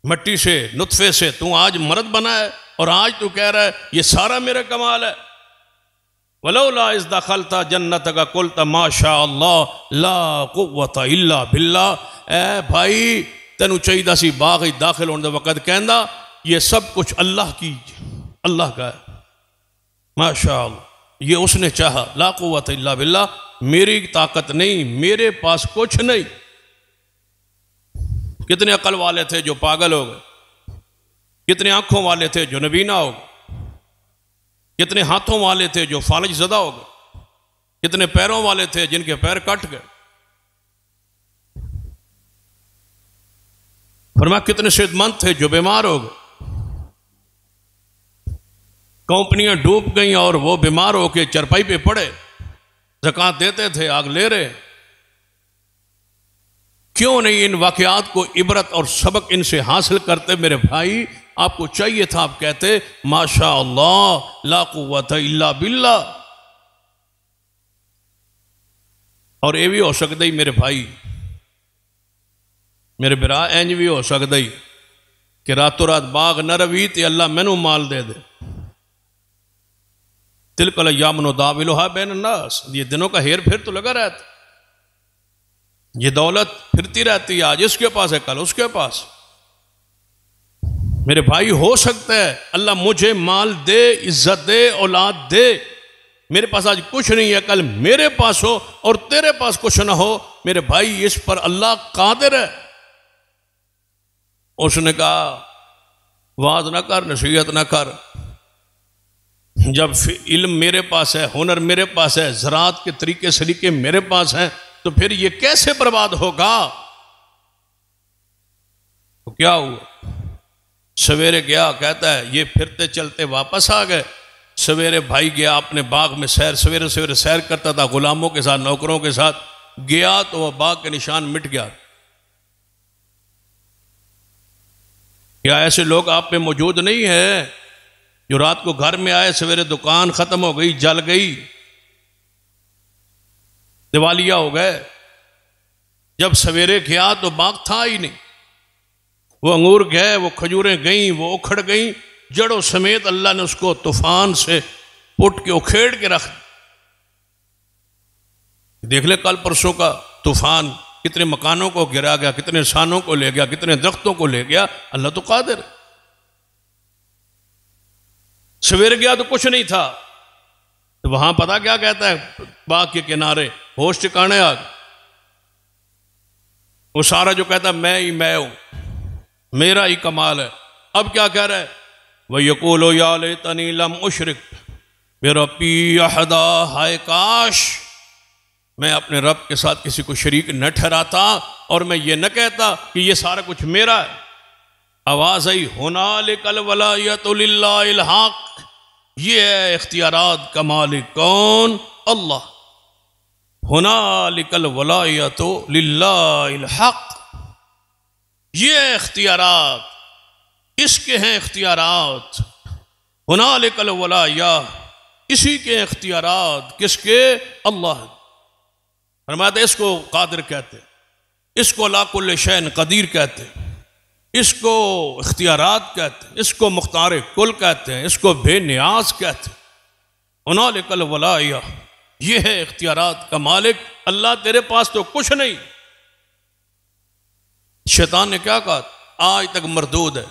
मिट्टी से, नुत्फे से तू आज मर्द बना है और आज तू कह रहा है ये सारा मेरा कमाल है। वलौला इज़ दखलता जन्नतका कुल्ता माशा अल्लाह ला कुव्वता इल्ला बिल्लाह, ए भाई तेनू चाहिए सी बाग ही दाखिल होने वक़्त कहना ये सब कुछ अल्लाह की अल्लाह का है। माशाअल्लाह, ये उसने चाहा। ला कुव्वत इल्ला बिल्लाह, मेरी ताकत नहीं, मेरे पास कुछ नहीं। कितने अकल वाले थे जो पागल हो गए, कितने आंखों वाले थे जो नबीना हो गए, कितने हाथों वाले थे जो फालज ज़दा हो गए, कितने पैरों वाले थे जिनके पैर कट गए। फरमाया कितने सेहतमंद थे जो बीमार हो गए। कंपनियां डूब गई और वो बीमार होके चरपाई पे पड़े, ज़कात देते थे, आग ले रहे। क्यों नहीं इन वाकयात को इबरत और सबक इनसे हासिल करते मेरे भाई? आपको चाहिए था आप कहते माशा अल्लाह ला कुव्वत इल्ला बिल्लाह। और ये भी हो सकता ही मेरे भाई, मेरे बिरा, इंज भी हो सकता ही कि रातों रात बाग न रवी तो अल्लाह मैनू माल दे दे। तिलकल अय्याम नुदाविलुहा बैन अन्नास, ये दिनों का हेर फेर तो लगा रहता, ये दौलत फिरती रहती है, आज इसके पास है कल उसके पास। मेरे भाई हो सकता है अल्लाह मुझे माल दे, इज्जत दे, औलाद दे, मेरे पास आज कुछ नहीं है, कल मेरे पास हो और तेरे पास कुछ ना हो। मेरे भाई इस पर अल्लाह कादिर है। उसने कहा वाज ना कर, नसीहत ना कर, जब इल्म मेरे पास है, हुनर मेरे पास है, ज़राअत के तरीके सलीके मेरे पास हैं, तो फिर ये कैसे बर्बाद होगा? तो क्या हुआ? सवेरे गया, कहता है ये फिरते चलते वापस आ गए। सवेरे भाई गया अपने बाग में सैर, सवेरे सवेरे सैर करता था गुलामों के साथ, नौकरों के साथ। गया तो वह बाग के निशान मिट गया। क्या ऐसे लोग आप में मौजूद नहीं है जो रात को घर में आए, सवेरे दुकान खत्म हो गई, जल गई, दिवालिया हो गए। जब सवेरे गया तो बाग था ही नहीं। वो अंगूर गए, वो खजूरें गईं, वो उखड़ गईं, जड़ों समेत अल्लाह ने उसको तूफान से पुट के उखेड़ के रख। देख ले कल परसों का तूफान कितने मकानों को गिरा गया, कितने इंसानों को ले गया, कितने दरख्तों को ले गया। अल्लाह तो कादिर। सवेरे गया तो कुछ नहीं था, तो वहां पता क्या कहता है बाग के किनारे, होश ठिकाने आ गए। वो सारा जो कहता मैं ही मैं हूं, मेरा ही कमाल है। अब क्या कह रहा है? वह यकूलो या लैतनी लम उशरिक बिरब्बी अहदा, हाय काश मैं अपने रब के साथ किसी को शरीक न ठहराता और मैं ये न कहता कि ये सारा कुछ मेरा है। आवाज आई हुनालिकल वलायतु लिल्लाहिल हक, ये है इख्तियारात का मालिक कौन? अल्लाह। हुनालिकल वलायतु लिल्लाहिल हक, ये इख्तियारात इसके हैं इख्तियारात। हुनालिकल वलाया, इसी के इख्तियारात किसके? अल्लाह। फरमाते इसको कादिर कहते, इसको ला कुल्ल शैन कदीर कहते, इसको इख्तियारात कहते, इसको मुख्तार कुल कहते हैं, इसको बेनियाज कहते। हुनालिकल वलाया, ये है इख्तियारात का मालिक अल्लाह। तेरे पास तो कुछ नहीं। शैतान ने क्या कहा? आज तक मरदूद है,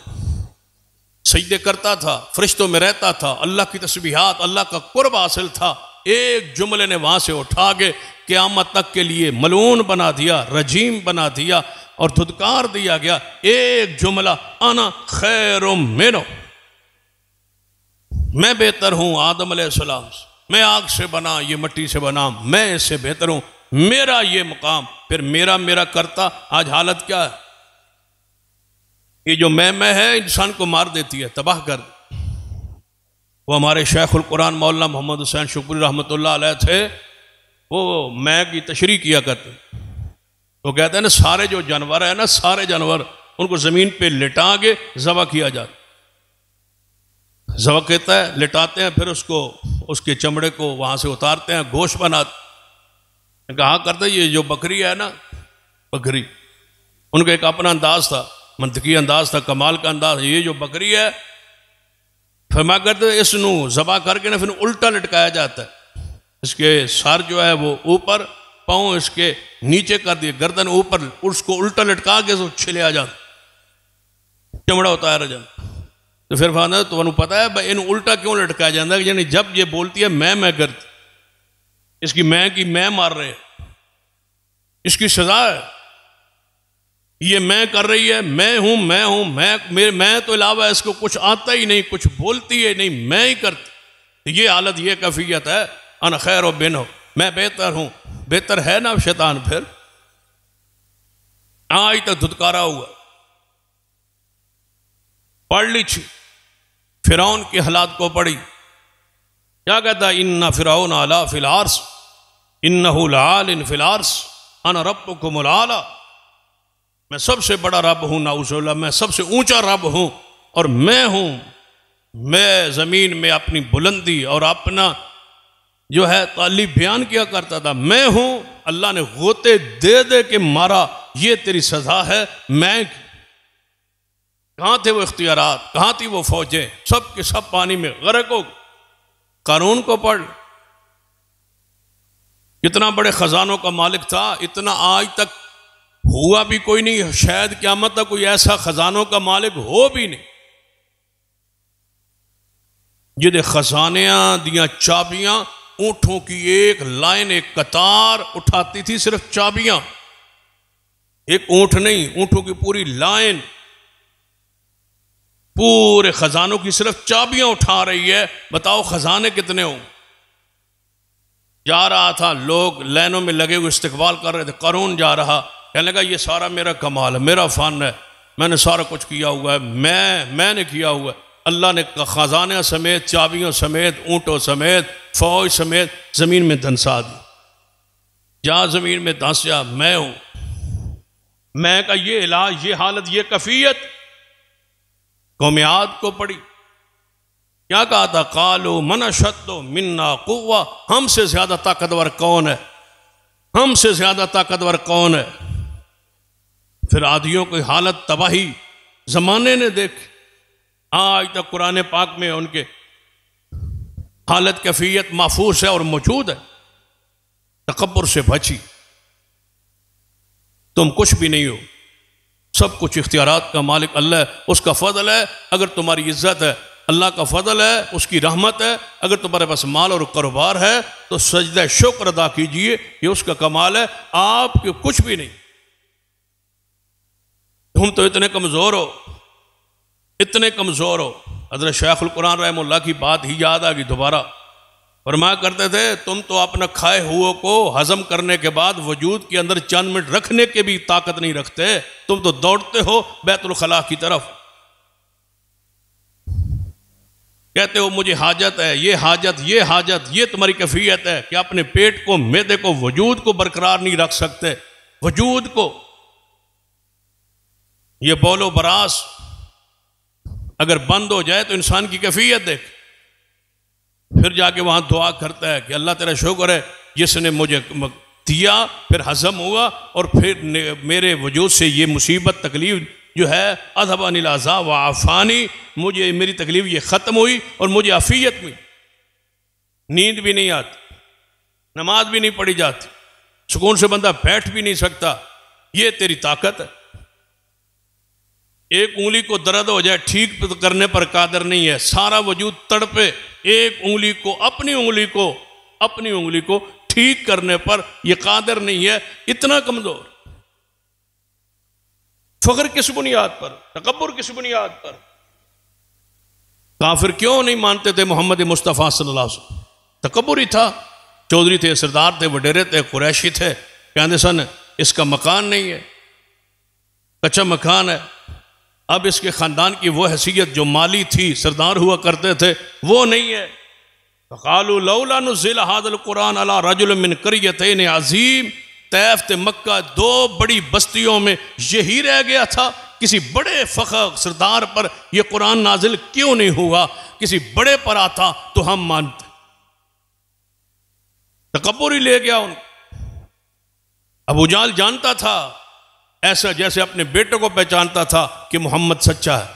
सजदे करता था, फरिश्तों में रहता था, अल्लाह की तस्बीहात, अल्लाह का कुर्ब हासिल था। एक जुमले ने वहां से उठा के क़यामत तक के लिए मलून बना दिया, रजीम बना दिया और धुतकार दिया गया। एक जुमला, अना खैरुम मिनो, मैं बेहतर हूं आदम अलैहिस्सलाम से, मैं आग से बना, ये मिट्टी से बना, मैं इससे बेहतर हूं, मेरा ये मुकाम। फिर मेरा मेरा करता। आज हालत क्या है? ये जो मैं है इंसान को मार देती है, तबाह कर। वो हमारे शेखुल कुरान मौलाना मोहम्मद हुसैन शुक्री रहमतुल्लाह अलैह थे, वो मैं की तशरीह किया करते। तो कहते हैं ना सारे जो जानवर है ना, सारे जानवर उनको जमीन पे लिटा के ज़बह किया जाता। ज़बह कहता है लिटाते हैं, फिर उसको उसके चमड़े को वहां से उतारते हैं, गोश्त बनाते। कहा करते ये जो बकरी है ना, बकरी, उनका एक अपना अंदाज था, मंतकी अंदाज था, कमाल का अंदाज। ये जो बकरी है, फरमा करते इसनू ज़बह करके ना फिर उल्टा लटकाया जाता है। इसके सर जो है वो ऊपर पाँव इसके नीचे कर दिए, गर्दन ऊपर, उसको उल्टा लटका के तो छिले आ जाता, चमड़ा उतार जाता। तो फिर फरमाया तुम्हें पता है भाई इन उल्टा क्यों लटकाया जाता है? यानी जब ये बोलती है मैं करती, इसकी मैं की मैं मार रहे, इसकी सजा है। ये मैं कर रही है, मैं हूं मैं तो अलावा इसको कुछ आता ही नहीं, कुछ बोलती है नहीं, मैं ही करती। ये हालत, ये कैफियत है। अन खैर व बिन हो, मैं बेहतर हूं। बेहतर है ना शैतान? फिर आज तक धुतकारा हुआ। पढ़ लीजिए फिरौन के हालात को पढ़ी, क्या कहता? इन्ना फिरौन आला फिल आर्स इन्नहु लआलिन फिल आर्स अना रब्बुकुमुल आला। मैं सबसे बड़ा रब हूं, नाउजुबिल्लाह, मैं सबसे ऊंचा रब हूं और मैं जमीन में अपनी बुलंदी और अपना जो है तालीब बयान किया करता था। मैं हूं, अल्लाह ने गोते दे दे के मारा, ये तेरी सजा है। मैं कहां थे वो इख्तियारात, कहां थी वो फौजें? सब के सब पानी में गर्क हो। कानून को पढ़, कितना बड़े खजानों का मालिक था, इतना आज तक हुआ भी कोई नहीं। शायद क़यामत तक कोई ऐसा खजानों का मालिक हो भी नहीं जिदे खजानियां दियां चाबियां ऊंटों की एक लाइन, एक कतार उठाती थी, सिर्फ चाबियां, एक ऊंट नहीं, ऊंटों की पूरी लाइन, पूरे खजानों की सिर्फ चाबियां उठा रही है। बताओ खजाने कितने हो? जा रहा था, लोग लाइनों में लगे हुए इस्तकबाल कर रहे थे। कारून जा रहा, कहने लगा ये सारा मेरा कमाल है, मेरा फन है, मैंने सारा कुछ किया हुआ है, मैंने किया हुआ है। अल्लाह ने खजाने समेत, चाबियों समेत, ऊंटों समेत, फौज समेत जमीन में धंसा दी। जा जमीन में धंस जा, मैं हूं। मैं का ये इलाज, ये हालत, ये कैफियत कौम आद को पड़ी। क्या कहा था? कालो मन अशद्दु मिन्ना कुव्वा, हमसे ज्यादा ताकतवर कौन है? हमसे ज्यादा ताकतवर कौन है? फिर आदियों की हालत, तबाही जमाने ने देखी। आज तक कुरान पाक में उनके हालत कैफियत महफूज है और मौजूद है। तकब्बुर से बची, तुम कुछ भी नहीं हो, सब कुछ इख्तियारात का मालिक अल्लाह है, उसका फजल है। अगर तुम्हारी इज्जत है, अल्लाह का फजल है, उसकी रहमत है। अगर तुम्हारे पास माल और कारोबार है तो सजदा शुक्र अदा कीजिए, ये उसका कमाल है, आपके कुछ भी नहीं। तुम तो इतने कमजोर हो, इतने कमजोर हो। हज़रत शेखुल कुरान रहमतुल्लाह की बात ही याद आ गई दोबारा। फरमाया करते थे तुम तो अपना खाए हुए को हजम करने के बाद वजूद के अंदर चंद मिनट रखने के भी ताकत नहीं रखते, तुम तो दौड़ते हो बैतुल खला की तरफ। कहते हो मुझे हाजत है, ये हाजत, ये हाजत, ये तुम्हारी कैफियत है कि अपने पेट को, मैदे को, वजूद को बरकरार नहीं रख सकते। वजूद को, ये बोलो बरास अगर बंद हो जाए तो इंसान की कैफियत देख। फिर जाके वहां दुआ करता है कि अल्लाह तेरा शुक्र है जिसने मुझे दिया, फिर हजम हुआ और फिर मेरे वजूद से ये मुसीबत तकलीफ जो है अज़हब अनिल अज़ा व आफ़ानी, मुझे मेरी तकलीफ ये ख़त्म हुई और मुझे आफ़ियत मिली। नींद भी नहीं आती, नमाज भी नहीं पढ़ी जाती, सुकून से बंदा बैठ भी नहीं सकता। ये तेरी ताकत है। एक उंगली को दर्द हो जाए ठीक करने पर कादर नहीं है, सारा वजूद तड़पे, एक उंगली को, अपनी उंगली को ठीक करने पर यह कादर नहीं है, इतना कमजोर। फख्र किस बुनियाद पर, तकब्बुर किस बुनियाद पर? काफिर क्यों नहीं मानते थे मोहम्मद मुस्तफ़ा सल्लल्लाहु अलैहि वसल्लम? तकब्बुर ही था। चौधरी थे, सरदार थे, वडेरे थे, कुरैशी थे, कहते सन इसका मकान नहीं है, कच्चा मकान है। अब इसके खानदान की वो हैसियत जो माली थी, सरदार हुआ करते थे, वो नहीं है। फ़क़ालू लौला नुज़्ज़िला हाज़ल कुरान अला रजुल मिन क़रयतैन अज़ीम। तैफ ते मक्का, दो बड़ी बस्तियों में यही रह गया था, किसी बड़े फ़ख्र सरदार पर यह कुरान नाजिल क्यों नहीं हुआ? किसी बड़े पर आता तो हम मानते। तकब्बुर ही ले गया उनको। अबू जाल जानता था ऐसा, जैसे अपने बेटे को पहचानता था कि मोहम्मद सच्चा है,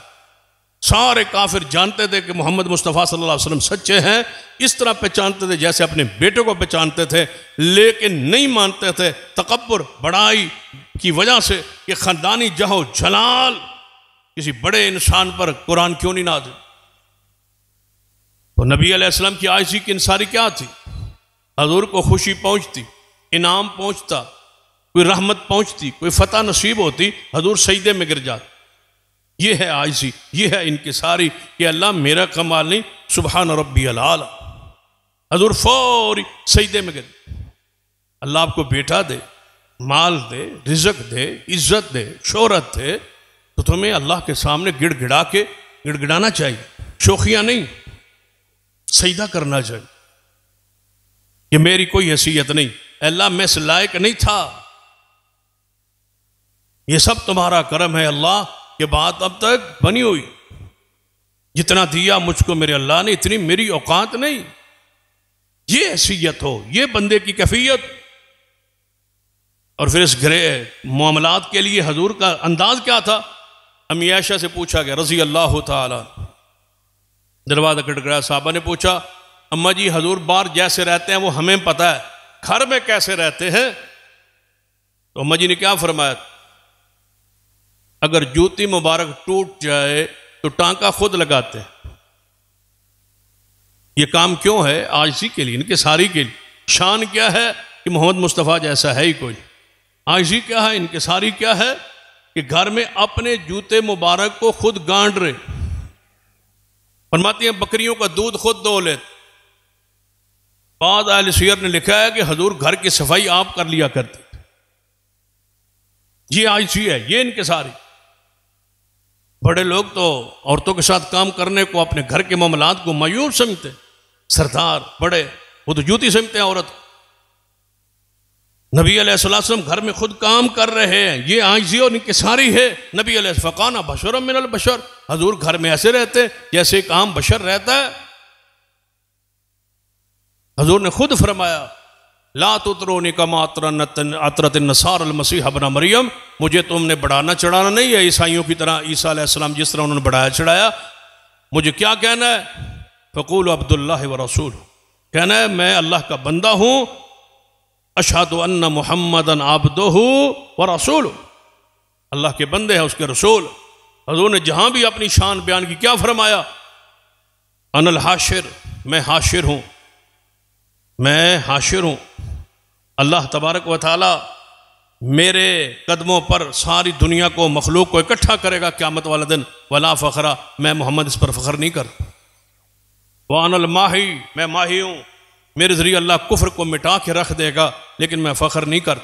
सारे काफिर जानते थे कि मोहम्मद मुस्तफ़ा सल्लल्लाहु अलैहि वसल्लम सच्चे हैं, इस तरह पहचानते थे जैसे अपने बेटे को पहचानते थे, लेकिन नहीं मानते थे तकब्बुर बड़ाई की वजह से कि ख़ानदानी जहो जलाल किसी बड़े इंसान पर कुरान क्यों नहीं नाज़िल। तो नबी अलैहिस्सलाम की आजिज़ी की इंसारी क्या थी? हजूर को खुशी पहुंचती, इनाम पहुंचता, कोई रहमत पहुंचती, कोई फतह नसीब होती, हजूर सजदे में गिर जाते। ये है आजिज़ी, ये है इनकिसारी कि अल्लाह मेरा कमाल नहीं, सुबहान रब्बी आला। हजूर फौरी सजदे में गिर। अल्लाह आपको बेटा दे, माल दे, रिज़्क़ दे, इज्जत दे, शोहरत दे, तो तुम्हें अल्लाह के सामने गिड़गिड़ा के गिड़गिड़ाना चाहिए, शोखियाँ नहीं, सजदा करना चाहिए कि मेरी कोई हैसियत नहीं, अल्लाह मैं इस लायक नहीं था, ये सब तुम्हारा करम है अल्लाह, ये बात अब तक बनी हुई, जितना दिया मुझको मेरे अल्लाह ने इतनी मेरी औकात नहीं। ये हैसियत हो, ये बंदे की कैफियत। और फिर इस घरे मामलात के लिए हजूर का अंदाज क्या था? अम्मी आयशा से पूछा गया रज़ी अल्लाह ताला, दरवाजा खटखटाया, साहबा ने पूछा अम्मा जी हजूर बाहर जैसे रहते हैं वो हमें पता है, घर में कैसे रहते हैं? तो अम्मा जी ने क्या फरमाया? अगर जूती मुबारक टूट जाए तो टांका खुद लगाते हैं। ये काम क्यों है? आजिज़ी के लिए, इनके सारी के लिए। शान क्या है कि मोहम्मद मुस्तफ़ा जैसा है ही कोई। आजिज़ी क्या है, इनके सारी क्या है कि घर में अपने जूते मुबारक को खुद गांड रहे। फरमाती हैं बकरियों का दूध खुद दो ले। बाद अहले सीरत ने लिखा है कि हजूर घर की सफाई आप कर लिया करते थे। ये आजिज़ी है, ये इनके सारी। बड़े लोग तो औरतों के साथ काम करने को, अपने घर के मामलात को मायूब समझते। सरदार बड़े वो तो जूती समझते हैं औरत। नबी अलैहिस्सलाम घर में खुद काम कर रहे हैं, ये आजिज़ी और इनकी सारी है। नबी अलैहिस्सलाम बशर मिनल बशर, हजूर घर में ऐसे रहते जैसे एक आम बशर रहता है। हजूर ने खुद फरमाया ला तुतरूनी कमा अतरत नसार अल मसीह इब्न मरियम, मुझे तुमने बढ़ाना चढ़ाना नहीं है ईसाइयों की तरह। ईसा अलैहिस्सलाम जिस तरह उन्होंने बढ़ाया चढ़ाया, मुझे क्या कहना है? फ़क़ूलू अब्दुल्लाह व रसूल, कहना है मैं अल्लाह का बंदा हूँ। अशहदु अन्न मुहम्मदन अब्दुहु व रसूलु, अल्लाह के बंदे हैं, उसके रसूल। हजूर ने जहाँ भी अपनी शान बयान की क्या फरमाया? अनल हाशिर, मैं हाशिर हूँ, मैं हाशिर हूँ। अल्लाह तबारक व तआला मेरे कदमों पर सारी दुनिया को, मखलूक को इकट्ठा करेगा क़यामत वाला दिन। वला फ़खरा, मैं मोहम्मद इस पर फ़ख्र नहीं कर। वानल माही, मैं माही हूँ, मेरे ज़रिए अल्लाह कुफ्र को मिटा के रख देगा, लेकिन मैं फ़ख्र नहीं कर।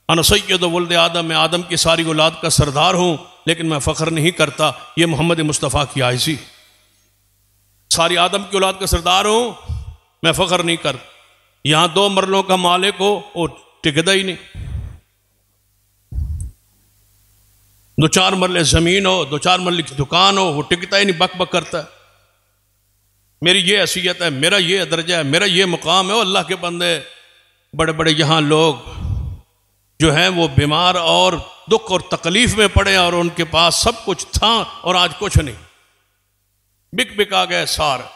अन सय्यद वल्द आदम, मैं आदम की सारी औलाद का सरदार हूँ, लेकिन मैं फ़ख्र नहीं करता। ये मोहम्मद मुस्तफ़ा की आजिज़ी। सारी आदम की औलाद का सरदार हूँ, मैं फ़ख्र नहीं कर। यहां 2 मरलों का मालिक हो, वो टिकता ही नहीं। 2-4 मरले जमीन हो, 2-4 मरले की दुकान हो, वो टिकता ही नहीं, बक बक करता है। मेरी ये हैसियत है, मेरा ये दर्जा है, मेरा ये मुकाम है। और अल्लाह के बंदे, बड़े बड़े यहाँ लोग जो हैं वो बीमार और दुख और तकलीफ में पड़े, और उनके पास सब कुछ था और आज कुछ नहीं, बिक बिक आ गए सार।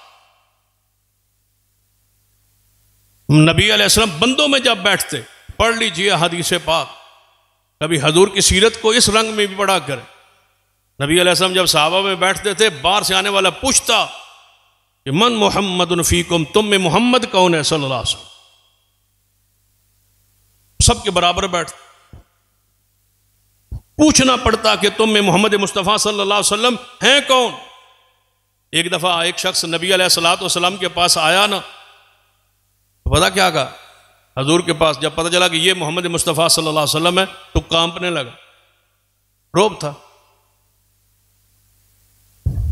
नबी अलैहिस्सलाम बंदों में जब बैठते, पढ़ लीजिए हदीस पाक, कभी हजूर की सीरत को इस रंग में भी पढ़ा कर। नबी अलैहिस्सलाम जब सहाबा में बैठते थे, बाहर से आने वाला पूछता कि मन मुहम्मदुन फीकुम, तुम में मोहम्मद कौन है सल्लल्लाहु अलैहि वसल्लम। सबके बराबर बैठ पूछना पड़ता कि तुम में मोहम्मद मुस्तफ़ा सल्लल्लाहु अलैहि वसल्लम हैं कौन। एक दफा एक शख्स नबी अलैहिस्सलातु वस्सलाम के पास आया ना, तो पता क्या कहा? हजूर के पास जब पता चला कि ये मोहम्मद मुस्तफ़ा सल्लल्लाहु अलैहि वसल्लम है, तो कांपने लगा, रोब था।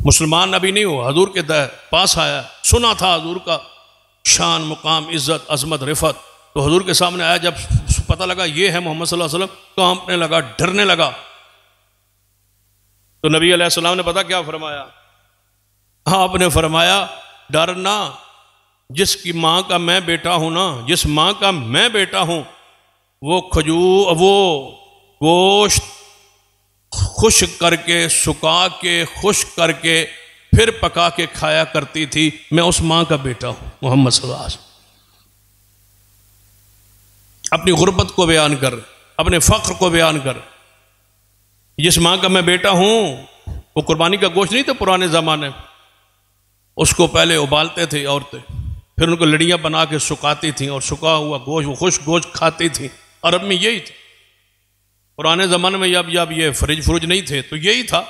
मुसलमान अभी नहीं हुआ, हजूर के पास आया, सुना था हजूर का शान, मुकाम, इज्जत, अजमत, रिफत, तो हजूर के सामने आया। जब पता लगा ये है मोहम्मद सल्लल्लाहु अलैहि वसल्लम, कांपने लगा, डरने लगा। तो नबी अलैहिस्सलाम ने पता क्या फरमाया? आपने फरमाया डरना, जिसकी माँ का मैं बेटा हूं ना, जिस माँ का मैं बेटा हूं, वो खजूर, वो गोश्त खुश्क करके, सुखा के, खुश्क करके फिर पका के खाया करती थी। मैं उस माँ का बेटा हूँ। मोहम्मद सल्लल्लाहु अलैहि वसल्लम अपनी गुर्बत को बयान कर, अपने फ़ख्र को बयान कर। जिस माँ का मैं बेटा हूँ, वो कुर्बानी का गोश्त नहीं था पुराने ज़माने में, उसको पहले उबालते थे औरतें, फिर उनको लड़ियाँ बना के सुखाती थीं और सुखा हुआ गोश्त, वो खुश्क गोश्त खाती थीं। अरब में यही था पुराने ज़माने में, जब ये फ्रिज फ्रुज नहीं थे तो यही था।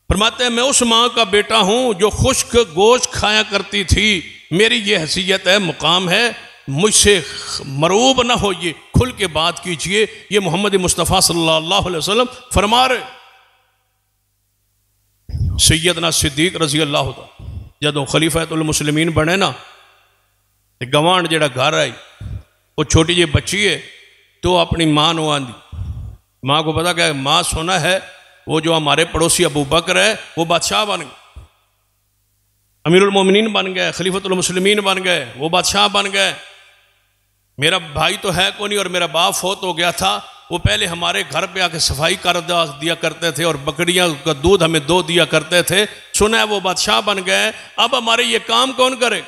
फरमाते हैं मैं उस माँ का बेटा हूँ जो खुश्क गोश्त खाया करती थी। मेरी ये हैसियत है, मुकाम है, मुझसे मरूब ना होइए, खुल के बात कीजिए। ये मोहम्मद मुस्तफ़ा सल्लल्लाहु अलैहि वसल्लम फरमा रहे। सैयदना सिद्दीक रजी अल्लाह जदों खलीफातुल मुस्लिमीन बने ना, गवांड जेड़ा घर आई, वो छोटी जी बच्ची है, तो अपनी माँ नु आंदी, माँ को पता क्या, माँ सुना है वो जो हमारे पड़ोसी अबू बकर है वो बादशाह बन गए, अमीरुल मोमिनीन बन गए, खलीफतुल मुस्लिमीन बन गए, वो बादशाह बन गए। मेरा भाई तो है को नहीं और मेरा बाप फौत हो गया था, वो पहले हमारे घर पे आके सफाई कर दिया करते थे और बकरियां का दूध हमें दो दिया करते थे। सुना है वो बादशाह बन गए, अब हमारे ये काम कौन करे?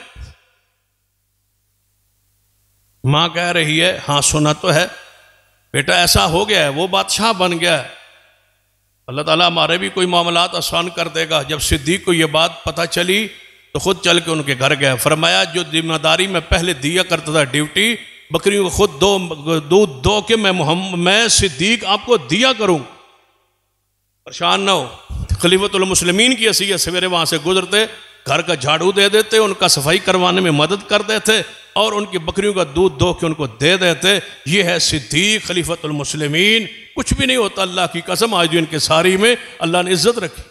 माँ कह रही है हाँ सुना तो है बेटा, ऐसा हो गया है, वो बादशाह बन गया है, अल्लाह ताला हमारे भी कोई मामलात आसान कर देगा। जब सिद्दीक को ये बात पता चली तो खुद चल के उनके घर गया। फरमाया जो जिम्मेदारी मैं पहले दिया करता था ड्यूटी, बकरियों को खुद दूध दो के मैं सिद्दीक आपको दिया करूं, परेशान ना हो। खलीफतुल मुस्लिमीन की हैसियत सवेरे वहां से गुजरते, घर का झाड़ू दे देते, उनका सफाई करवाने में मदद कर देते और उनकी बकरियों का दूध दो के उनको दे देते। ये है सिद्दीक खलीफतुल मुस्लिमीन। कुछ भी नहीं होता, अल्लाह की कसम, आज इनके सारी में अल्लाह ने इज्जत रखी।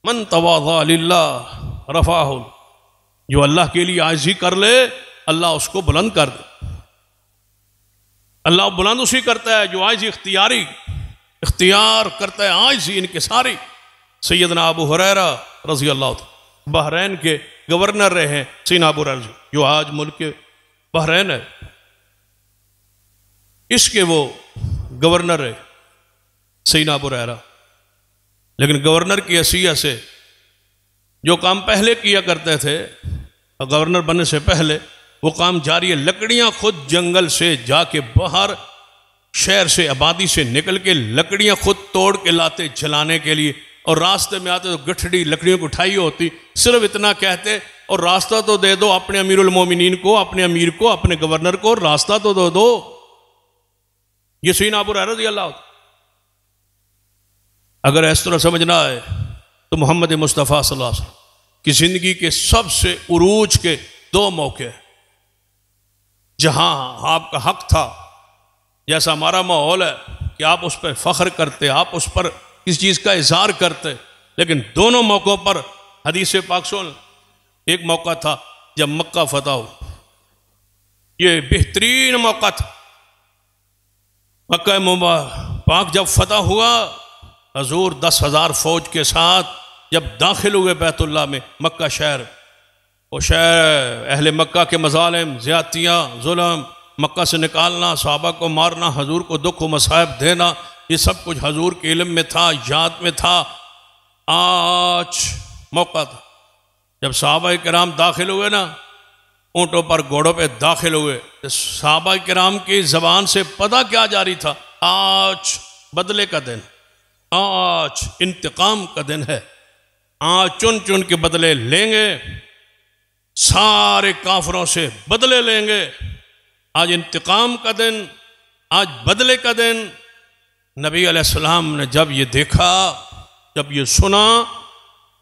मन तवाज़ा लिल्लाह रफ़ाहु, जो अल्लाह के लिए आजिज़ी कर ले अल्लाह उसको बुलंद कर दे। अल्लाह बुलंद उसी करता है जो आजिज़ी इख्तियार करता है। आजिज़ी इनके सारी। सैयदना अबू हुरैरा रज़ी अल्लाह अन्हु बहरैन के गवर्नर रहे हैं, सीना अबू हुरैरा जो आज मुल्क बहरैन है, इसके वो गवर्नर है सीना अबू हुरैरा। लेकिन गवर्नर की हैसियत से जो काम पहले किया करते थे, गवर्नर बनने से पहले वो काम जारी है। लकड़ियां खुद जंगल से जाके बाहर शहर से आबादी से निकल के लकड़ियां खुद तोड़ के लाते जलाने के लिए, और रास्ते में आते तो गठड़ी लकड़ियों को उठाई होती। सिर्फ इतना कहते और रास्ता तो दे दो अपने अमीरुल मोमिनीन को, अपने अमीर को, अपने गवर्नर को, रास्ता तो दे दो। ये सीना अबू हुरैरा रज़ी अल्लाह। अगर इस तरह समझना है तो मोहम्मद मुस्तफ़ा सल्लल्लाहु अलैहि वसल्लम की जिंदगी के सबसे उरूज के दो मौके, जहां आपका हक था, जैसा हमारा माहौल है कि आप उस पर फख्र करते, आप उस पर इस चीज़ का इजहार करते, लेकिन दोनों मौक़ों पर हदीस पाक सुन। एक मौका था जब मक्का फतह हो, ये बेहतरीन मौका था। मक्का पाक जब फतह हुआ, हजूर 10,000 फौज के साथ जब दाखिल हुए बैतुल्लाह में, मक्का शहर, वो शहर अहले मक्का के मजालिम, ज़्यादतियाँ, जुल्म, मक्का से निकालना, सहाबा को मारना, हजूर को दुख व मसाइब देना, ये सब कुछ हजूर के इल्म में था, याद में था। आज मौका था जब सहाबा किराम दाखिल हुए ना, ऊँटों पर घोड़ों पे दाखिल हुए, तो सहाबा किराम की ज़बान से पता क्या जारी था, आज बदले का दिन, आज इंतकाम का दिन है, आज चुन चुन के बदले लेंगे, सारे काफरों से बदले लेंगे। आज इंतकाम का दिन, आज बदले का दिन। नबी अलैहिस्सलाम ने जब ये देखा, जब ये सुना,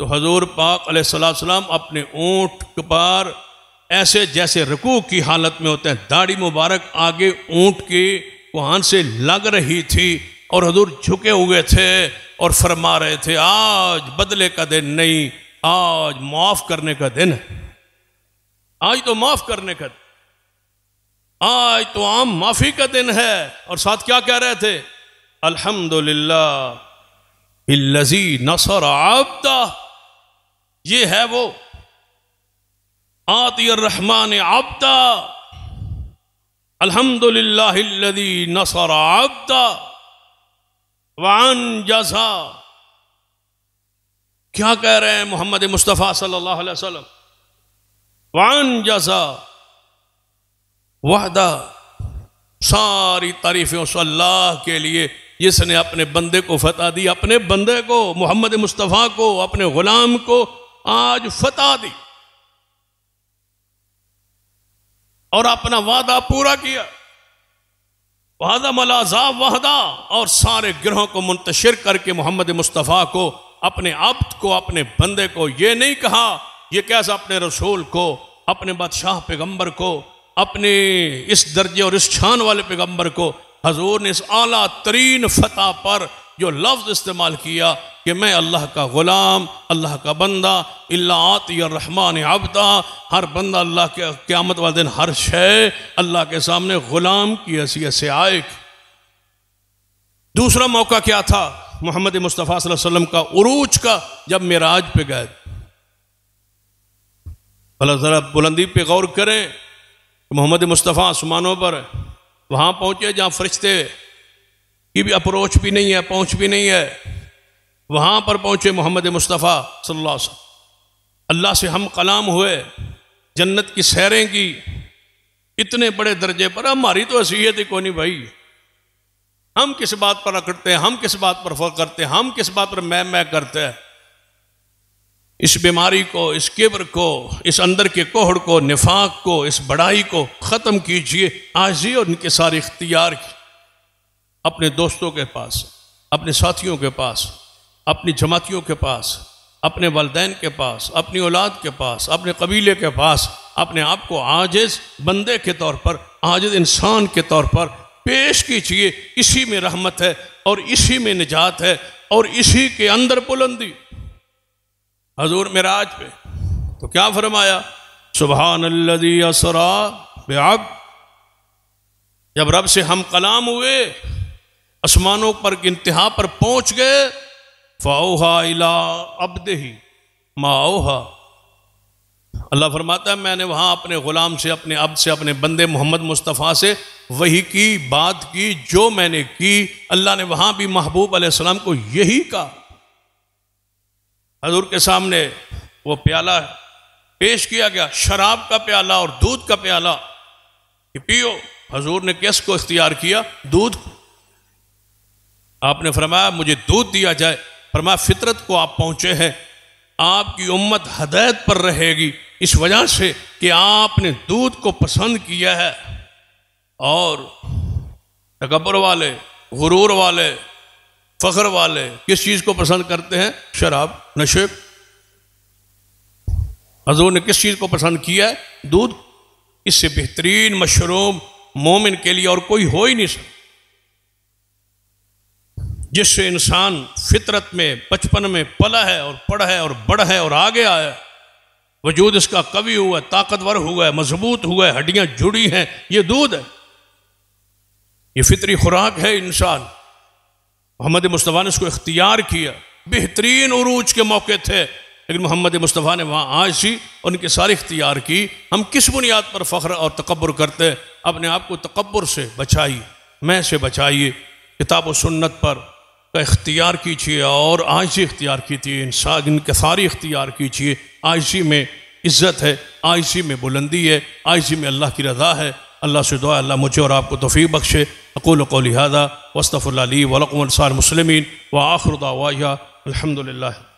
तो हजूर पाक अलैहिस्सलाम अपने ऊँट पर ऐसे जैसे रुकू की हालत में होते हैं, दाढ़ी मुबारक आगे ऊँट की वहां से लग रही थी और हजूर झुके हुए थे और फरमा रहे थे, आज बदले का दिन नहीं, आज माफ करने का दिन है। आज तो माफ करने का, आज तो आम माफी का दिन है। और साथ क्या कह रहे थे, अल्हम्दुलिल्लाह इल्लज़ी नसर अब्दा, ये है वो आती अर्रहमान अब्दा, अल्हम्दुलिल्लाह इल्लज़ी नसर अब्दा। वान जज़ा, क्या कह रहे हैं मोहम्मद मुस्तफ़ा सल्लल्लाहु अलैहि वसल्लम? वान जज़ा वहदा, सारी तारीफें उस अल्लाह के लिए जिसने अपने बंदे को फतह दी, अपने बंदे को मोहम्मद मुस्तफ़ा को, अपने गुलाम को आज फतह दी और अपना वादा पूरा किया। वादा मलाज़ाब वहदा, और सारे गिरोहों को मुंतशिर करके मोहम्मद मुस्तफ़ा को, अपने अब्द को, अपने बंदे को, ये नहीं कहा ये कैसा अपने रसूल को, अपने बादशाह पैगंबर को, अपने इस दर्जे और इस शान वाले पैगंबर को हजूर ने इस आला तरीन फतह पर जो लफ्ज़ इस्तेमाल किया कि मैं अल्लाह का ग़ुलाम, अल्लाह का बंदा, इल्ला आती रहमान अब्दा, हर बंदा अल्लाह के क़यामत वाले दिन हर शय अल्लाह के सामने ग़ुलाम की हैसियत से आएगी। दूसरा मौका क्या था मोहम्मद मुस्तफ़ा सल्लल्लाहु अलैहि वसल्लम का उरूज का, जब मेराज पे गए। अल्लाह ज़रा बुलंदी पे गौर करें, मोहम्मद मुस्तफ़ा आसमानों पर वहाँ पहुँचे जहाँ फरिश्ते की भी अप्रोच भी नहीं है, पहुँच भी नहीं है, वहाँ पर पहुँचे मोहम्मद मुस्तफ़ा सल्लल्लाहु अलैहि वसल्लम। अल्लाह से हम कलाम हुए, जन्नत की सैरें की, इतने बड़े दर्जे पर। हमारी तो हैसियत ही कोई नहीं भाई, हम किस बात पर अकड़ते हैं, हम किस बात पर फख्र करते हैं, हम किस बात पर मैं करते हैं। इस बीमारी को, इस किब्र को, इस अंदर के कोहड़ को, निफाक को, इस बड़ाई को ख़त्म कीजिए। आजी और इनके सारे इख्तियार की अपने दोस्तों के पास, अपने साथियों के पास, अपनी जमातियों के पास, अपने वालिदैन के पास, अपनी औलाद के पास, अपने कबीले के पास, अपने आप को आजिज़ बंदे के तौर पर, आजिज़ इंसान के तौर पर पेश कीजिए। इसी में रहमत है और इसी में निजात है और इसी के अंदर बुलंदी। हजूर मेराज पे तो क्या फरमाया? सुबहानल्लज़ी असरा बिअब्द। जब रब से हम कलाम हुए, आसमानों पर इंतहा पर पहुंच गए, फ़ौहा इला अब्दिही मा औहा। अल्लाह फरमाता है मैंने वहाँ अपने ग़ुलाम से, अपने अब्द से, अपने बंदे मोहम्मद मुस्तफ़ा से वही की बात की जो मैंने की। अल्लाह ने वहाँ भी महबूब अलैहिस्सलाम को यही कहा। हजूर के सामने वो प्याला पेश किया गया, शराब का प्याला और दूध का प्याला, कि पियो। हजूर ने किसको इख्तियार किया? दूध। आपने फरमाया मुझे दूध दिया जाए। फरमाया फितरत को आप पहुंचे हैं, आपकी उम्मत हदायत पर रहेगी इस वजह से कि आपने दूध को पसंद किया है। और तकब्बुर वाले, गुरूर वाले, फख्र वाले किस चीज़ को पसंद करते हैं? शराब, नशे। हजूर ने किस चीज़ को पसंद किया है? दूध। इससे बेहतरीन मशरूब मोमिन के लिए और कोई हो ही नहीं सकता, जिससे इंसान फितरत में, बचपन में पला है और पढ़ा है और बढ़ा है और आगे आया, वजूद इसका कवि हुआ, ताकतवर हुआ है, मजबूत हुआ है, हड्डियां जुड़ी हैं, ये दूध है, ये फितरी खुराक है इंसान। मोहम्मद मुस्तफ़ा ने इसको इख्तियार किया। बेहतरीन उरूज के मौके थे, लेकिन मोहम्मद मुस्तफ़ा ने वहाँ आज ही उनके सारे इख्तियार की। हम किस बुनियाद पर फ़ख्र और तकब्बुर करते हैं? अपने आप को तकब्बुर से बचाइए, मैं से बचाइए, किताब और सुन्नत पर का इख्तियार कीजिए और आजिज़ी इख्तियार कीजिए, इंसान इनके सारी इख्तियार कीजिए। आजिज़ी में इज़्ज़त है, आजिज़ी में बुलंदी है, आजिज़ी में अल्लाह की रज़ा है। अल्लाह से दुआ अल्लाह मुझे और आपको तौफ़ीक़ बख्शे। अक़ूलु क़ौली हाज़ा वस्तग़फ़िरुल्लाह ली व लकुम व लिसाइरिल मुस्लिमीन व आख़िरु दअवाना अल्हम्दुलिल्लाह।